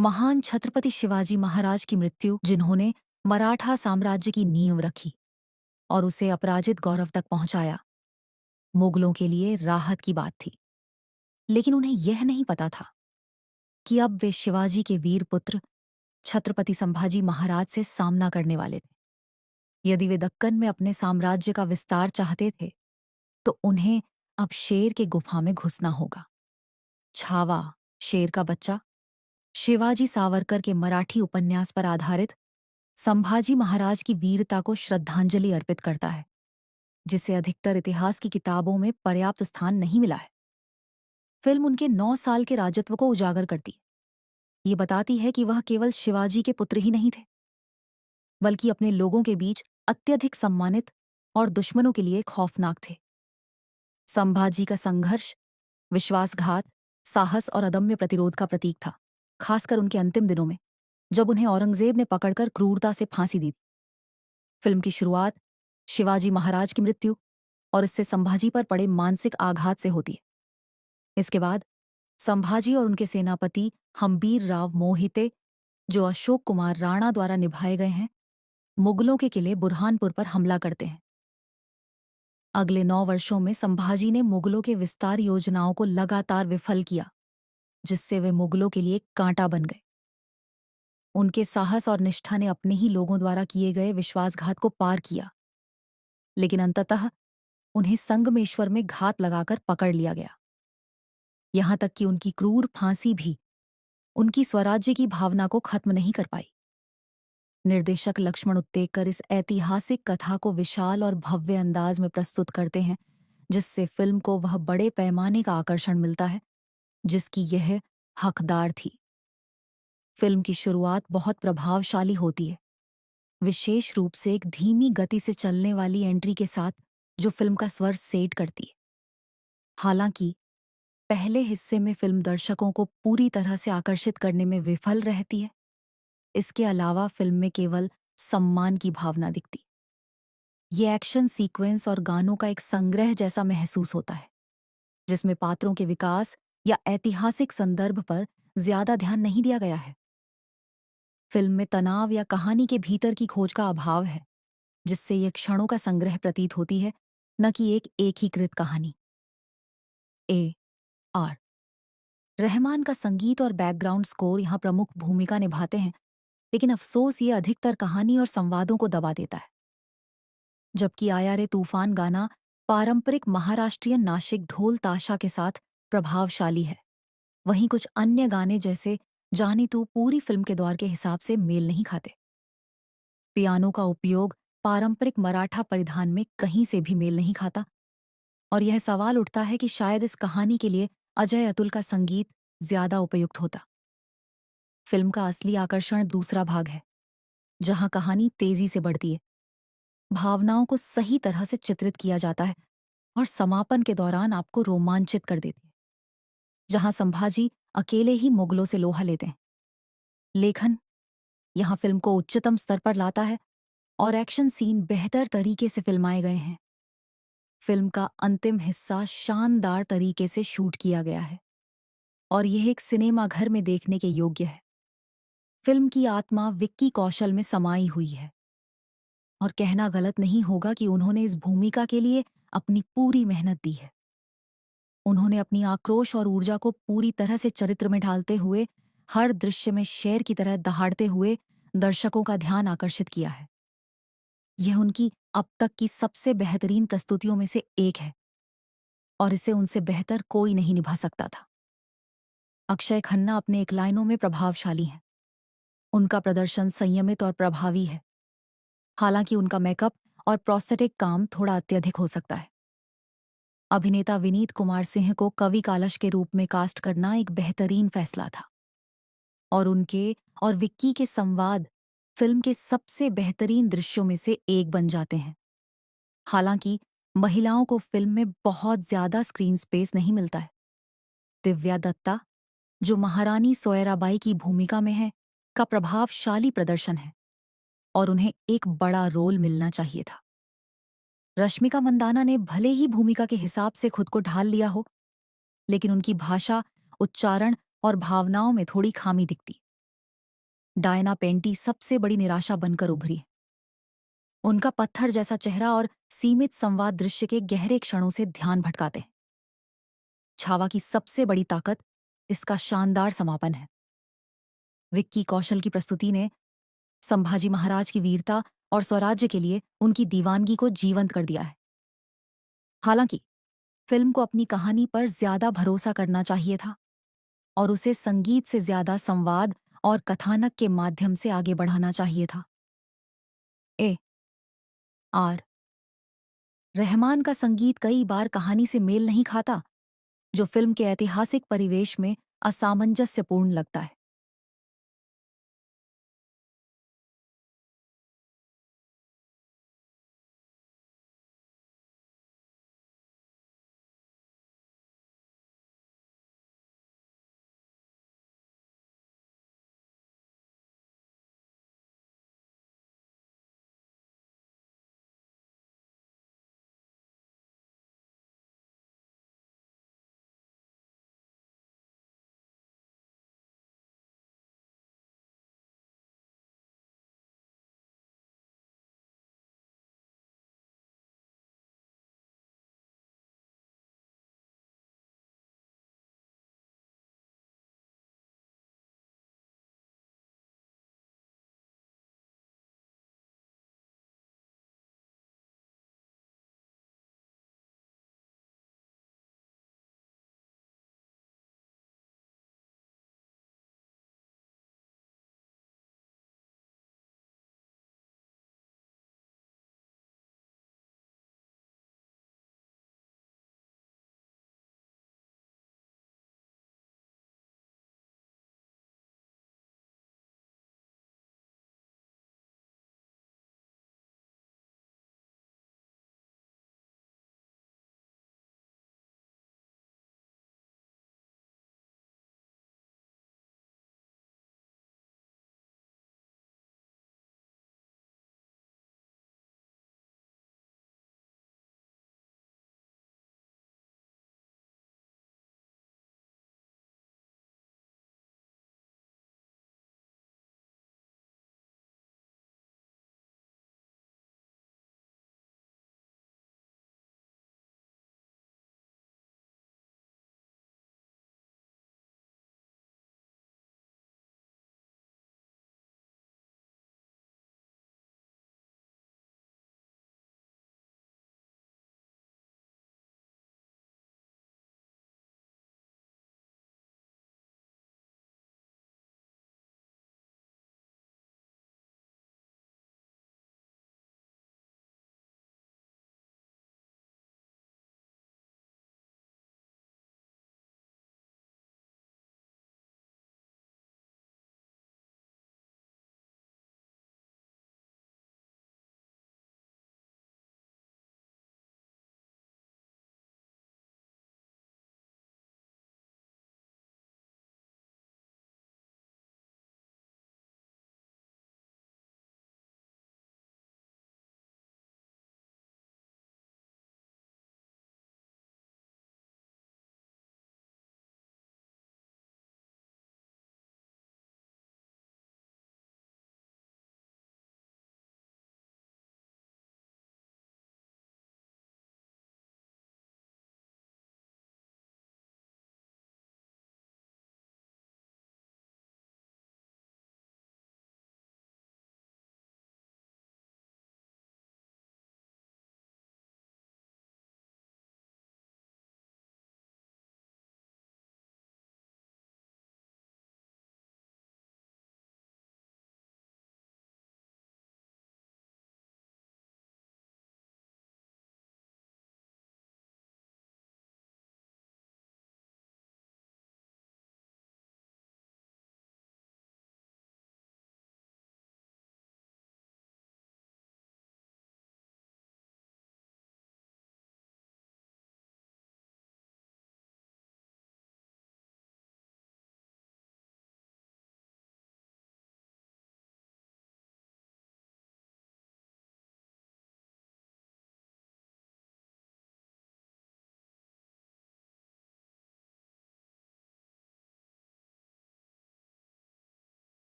S1: महान छत्रपति शिवाजी महाराज की मृत्यु, जिन्होंने मराठा साम्राज्य की नींव रखी और उसे अपराजित गौरव तक पहुंचाया, मुगलों के लिए राहत की बात थी। लेकिन उन्हें यह नहीं पता था कि अब वे शिवाजी के वीर पुत्र छत्रपति संभाजी महाराज से सामना करने वाले थे। यदि वे दक्कन में अपने साम्राज्य का विस्तार चाहते थे, तो उन्हें अब शेर के गुफा में घुसना होगा। छावा, शेर का बच्चा, शिवाजी सावरकर के मराठी उपन्यास पर आधारित संभाजी महाराज की वीरता को श्रद्धांजलि अर्पित करता है, जिसे अधिकतर इतिहास की किताबों में पर्याप्त स्थान नहीं मिला है। फिल्म उनके 9 साल के राजत्व को उजागर करती है। ये बताती है कि वह केवल शिवाजी के पुत्र ही नहीं थे, बल्कि अपने लोगों के बीच अत्यधिक सम्मानित और दुश्मनों के लिए खौफनाक थे। संभाजी का संघर्ष विश्वासघात, साहस और अदम्य प्रतिरोध का प्रतीक था, खासकर उनके अंतिम दिनों में, जब उन्हें औरंगजेब ने पकड़कर क्रूरता से फांसी दी। फिल्म की शुरुआत शिवाजी महाराज की मृत्यु और इससे संभाजी पर पड़े मानसिक आघात से होती है। इसके बाद संभाजी और उनके सेनापति हम्बीर राव मोहिते, जो अशोक कुमार राणा द्वारा निभाए गए हैं, मुगलों के किले बुरहानपुर पर हमला करते हैं। अगले 9 वर्षों में संभाजी ने मुगलों के विस्तार योजनाओं को लगातार विफल किया, जिससे वे मुगलों के लिए कांटा बन गए। उनके साहस और निष्ठा ने अपने ही लोगों द्वारा किए गए विश्वासघात को पार किया, लेकिन अंततः उन्हें संगमेश्वर में घात लगाकर पकड़ लिया गया। यहां तक कि उनकी क्रूर फांसी भी उनकी स्वराज्य की भावना को खत्म नहीं कर पाई। निर्देशक लक्ष्मण उत्तेकर इस ऐतिहासिक कथा को विशाल और भव्य अंदाज में प्रस्तुत करते हैं, जिससे फिल्म को वह बड़े पैमाने का आकर्षण मिलता है जिसकी यह हकदार थी। फिल्म की शुरुआत बहुत प्रभावशाली होती है, विशेष रूप से एक धीमी गति से चलने वाली एंट्री के साथ, जो फिल्म का स्वर सेट करती है। हालांकि पहले हिस्से में फिल्म दर्शकों को पूरी तरह से आकर्षित करने में विफल रहती है। इसके अलावा फिल्म में केवल सम्मान की भावना दिखती। ये एक्शन सीक्वेंस और गानों का एक संग्रह जैसा महसूस होता है, जिसमें पात्रों के विकास या ऐतिहासिक संदर्भ पर ज्यादा ध्यान नहीं दिया गया है। फिल्म में तनाव या कहानी के भीतर की खोज का अभाव है, जिससे ये क्षणों का संग्रह प्रतीत होती है, न कि एक एकीकृत कहानी। ए आर रहमान का संगीत और बैकग्राउंड स्कोर यहाँ प्रमुख भूमिका निभाते हैं, लेकिन अफसोस ये अधिकतर कहानी और संवादों को दबा देता है। जबकि आया रे तूफान गाना पारंपरिक महाराष्ट्रीयन नासिक ढोल ताशा के साथ प्रभावशाली है, वहीं कुछ अन्य गाने जैसे जानी तू पूरी फिल्म के दौर के हिसाब से मेल नहीं खाते। पियानो का उपयोग पारंपरिक मराठा परिधान में कहीं से भी मेल नहीं खाता, और यह सवाल उठता है कि शायद इस कहानी के लिए अजय अतुल का संगीत ज्यादा उपयुक्त होता। फिल्म का असली आकर्षण दूसरा भाग है, जहां कहानी तेजी से बढ़ती है, भावनाओं को सही तरह से चित्रित किया जाता है और समापन के दौरान आपको रोमांचित कर देती है, जहां संभाजी अकेले ही मुगलों से लोहा लेते हैं। लेखन यहां फिल्म को उच्चतम स्तर पर लाता है और एक्शन सीन बेहतर तरीके से फिल्माए गए हैं। फिल्म का अंतिम हिस्सा शानदार तरीके से शूट किया गया है और यह एक सिनेमा घर में देखने के योग्य है। फिल्म की आत्मा विक्की कौशल में समाई हुई है, और कहना गलत नहीं होगा कि उन्होंने इस भूमिका के लिए अपनी पूरी मेहनत दी है। उन्होंने अपनी आक्रोश और ऊर्जा को पूरी तरह से चरित्र में ढालते हुए हर दृश्य में शेर की तरह दहाड़ते हुए दर्शकों का ध्यान आकर्षित किया है। यह उनकी अब तक की सबसे बेहतरीन प्रस्तुतियों में से एक है, और इसे उनसे बेहतर कोई नहीं निभा सकता था। अक्षय खन्ना अपने एक लाइनों में प्रभावशाली हैं। उनका प्रदर्शन संयमित और प्रभावी है, हालांकि उनका मेकअप और प्रोस्थेटिक काम थोड़ा अत्यधिक हो सकता है। अभिनेता विनीत कुमार सिंह को कवि कालश के रूप में कास्ट करना एक बेहतरीन फैसला था, और उनके और विक्की के संवाद फिल्म के सबसे बेहतरीन दृश्यों में से एक बन जाते हैं। हालांकि महिलाओं को फिल्म में बहुत ज्यादा स्क्रीन स्पेस नहीं मिलता है। दिव्या दत्ता, जो महारानी सोयराबाई की भूमिका में है, का प्रभावशाली प्रदर्शन है, और उन्हें एक बड़ा रोल मिलना चाहिए था। रश्मिका मंदाना ने भले ही भूमिका के हिसाब से खुद को ढाल लिया हो, लेकिन उनकी भाषा, उच्चारण और भावनाओं में थोड़ी खामी दिखती। डायना पेंटी सबसे बड़ी निराशा बनकर उभरी। उनका पत्थर जैसा चेहरा और सीमित संवाद दृश्य के गहरे क्षणों से ध्यान भटकाते। छावा की सबसे बड़ी ताकत इसका शानदार समापन है। विक्की कौशल की प्रस्तुति ने संभाजी महाराज की वीरता और स्वराज्य के लिए उनकी दीवानगी को जीवंत कर दिया है। हालांकि फिल्म को अपनी कहानी पर ज्यादा भरोसा करना चाहिए था और उसे संगीत से ज्यादा संवाद और कथानक के माध्यम से आगे बढ़ाना चाहिए था। ए आर रहमान का संगीत कई बार कहानी से मेल नहीं खाता, जो फिल्म के ऐतिहासिक परिवेश में असामंजस्यपूर्ण लगता है।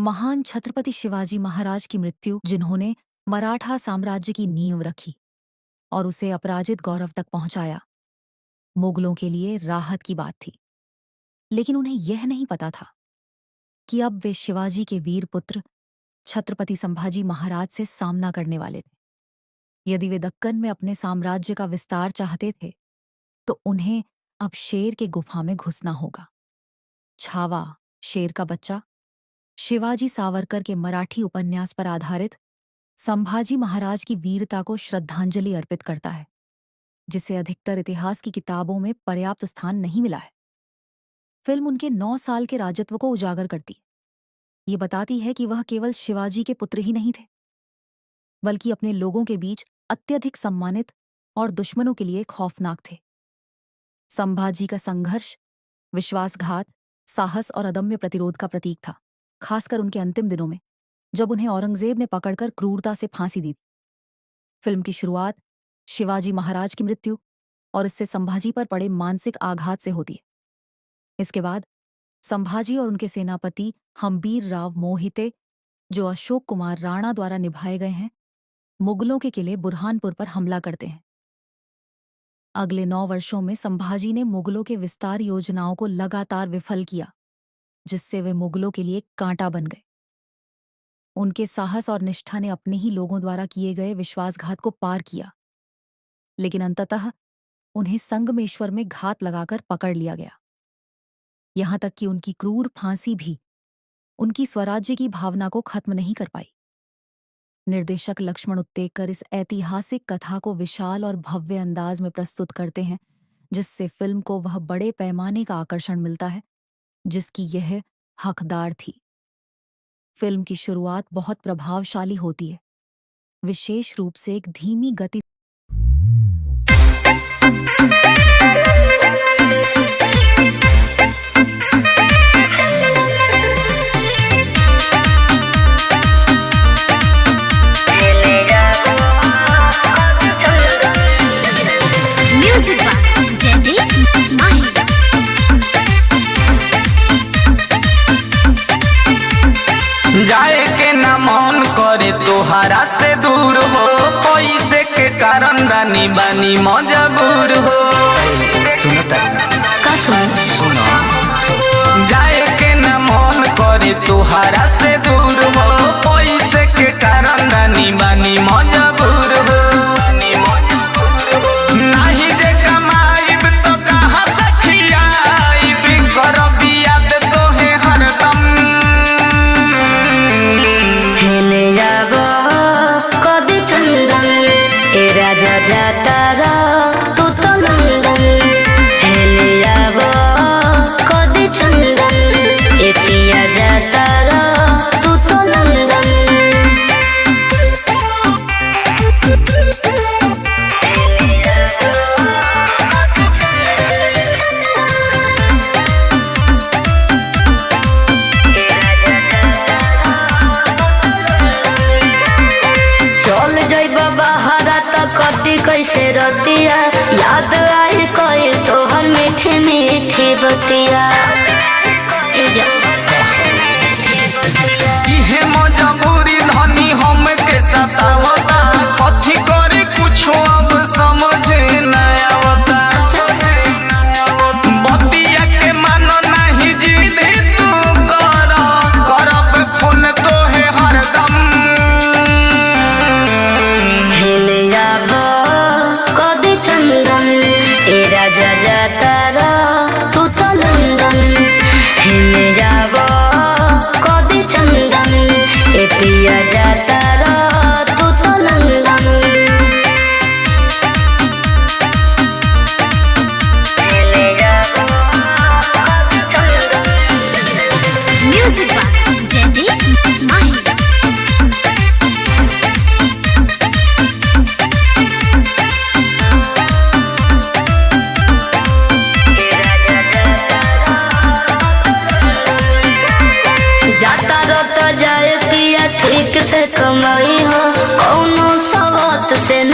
S1: महान छत्रपति शिवाजी महाराज की मृत्यु, जिन्होंने मराठा साम्राज्य की नींव रखी और उसे अपराजित गौरव तक पहुंचाया, मुगलों के लिए राहत की बात थी। लेकिन उन्हें यह नहीं पता था कि अब वे शिवाजी के वीर पुत्र छत्रपति संभाजी महाराज से सामना करने वाले थे। यदि वे दक्कन में अपने साम्राज्य का विस्तार चाहते थे तो उन्हें अब शेर के गुफा में घुसना होगा। छावा, शेर का बच्चा, शिवाजी सावरकर के मराठी उपन्यास पर आधारित संभाजी महाराज की वीरता को श्रद्धांजलि अर्पित करता है, जिसे अधिकतर इतिहास की किताबों में पर्याप्त स्थान नहीं मिला है। फिल्म उनके 9 साल के राजत्व को उजागर करती है। ये बताती है कि वह केवल शिवाजी के पुत्र ही नहीं थे, बल्कि अपने लोगों के बीच अत्यधिक सम्मानित और दुश्मनों के लिए खौफनाक थे। संभाजी का संघर्ष विश्वासघात, साहस और अदम्य प्रतिरोध का प्रतीक था, खासकर उनके अंतिम दिनों में, जब उन्हें औरंगजेब ने पकड़कर क्रूरता से फांसी दी। फिल्म की शुरुआत शिवाजी महाराज की मृत्यु और इससे संभाजी पर पड़े मानसिक आघात से होती है। इसके बाद संभाजी और उनके सेनापति हम्बीर राव मोहिते, जो अशोक कुमार राणा द्वारा निभाए गए हैं, मुगलों के किले बुरहानपुर पर हमला करते हैं। अगले 9 वर्षों में संभाजी ने मुगलों के विस्तार योजनाओं को लगातार विफल किया, जिससे वे मुगलों के लिए कांटा बन गए। उनके साहस और निष्ठा ने अपने ही लोगों द्वारा किए गए विश्वासघात को पार किया, लेकिन अंततः उन्हें संगमेश्वर में घात लगाकर पकड़ लिया गया। यहां तक कि उनकी क्रूर फांसी भी उनकी स्वराज्य की भावना को खत्म नहीं कर पाई। निर्देशक लक्ष्मण उत्तेकर इस ऐतिहासिक कथा को विशाल और भव्य अंदाज में प्रस्तुत करते हैं, जिससे फिल्म को वह बड़े पैमाने का आकर्षण मिलता है जिसकी यह हकदार थी। फिल्म की शुरुआत बहुत प्रभावशाली होती है, विशेष रूप से एक धीमी गति।
S2: जाए के ना मन करे तोहरा से दूर हो, पैसे के कारण रानी बानी मजबूर हो। सुनो जाए के ना मन करे तोहरा से दूर हो, पैसे के कारण रानी बानी मजबूर हो। नहीं जे कमाईब तो कहाँ से खियाईब, करब याद तोहे हरदम।
S3: राजा जाता रा तू तो लंदन, हेले जाबो कदी चंदन, ए पिया जाता रा तू तो लंदन। चल जाइबा बहारा त कटी कैसे रतिया, याद आई कोई तोहर मीठी मीठी बतिया।
S2: इहे मजबूरी धनी हम के सतावता, कथी करे कुछो अब समझे न आवता। बतिया के मानो नहीं जिद तू कर, करब फोन तोहे हरदम।
S3: हेले जाबो कदी चंदन, ए राजा जाता रा तू तो लंदन, हेले जाबो कदी चंदन, ए पिया जाता रा तू तो लंदन। हेले जाबो कदी चंदन। म्यूजिक बाय जयदीप माही। जाता रहता जाए पिया ठीक से कमाई हो, कौनो सवात से न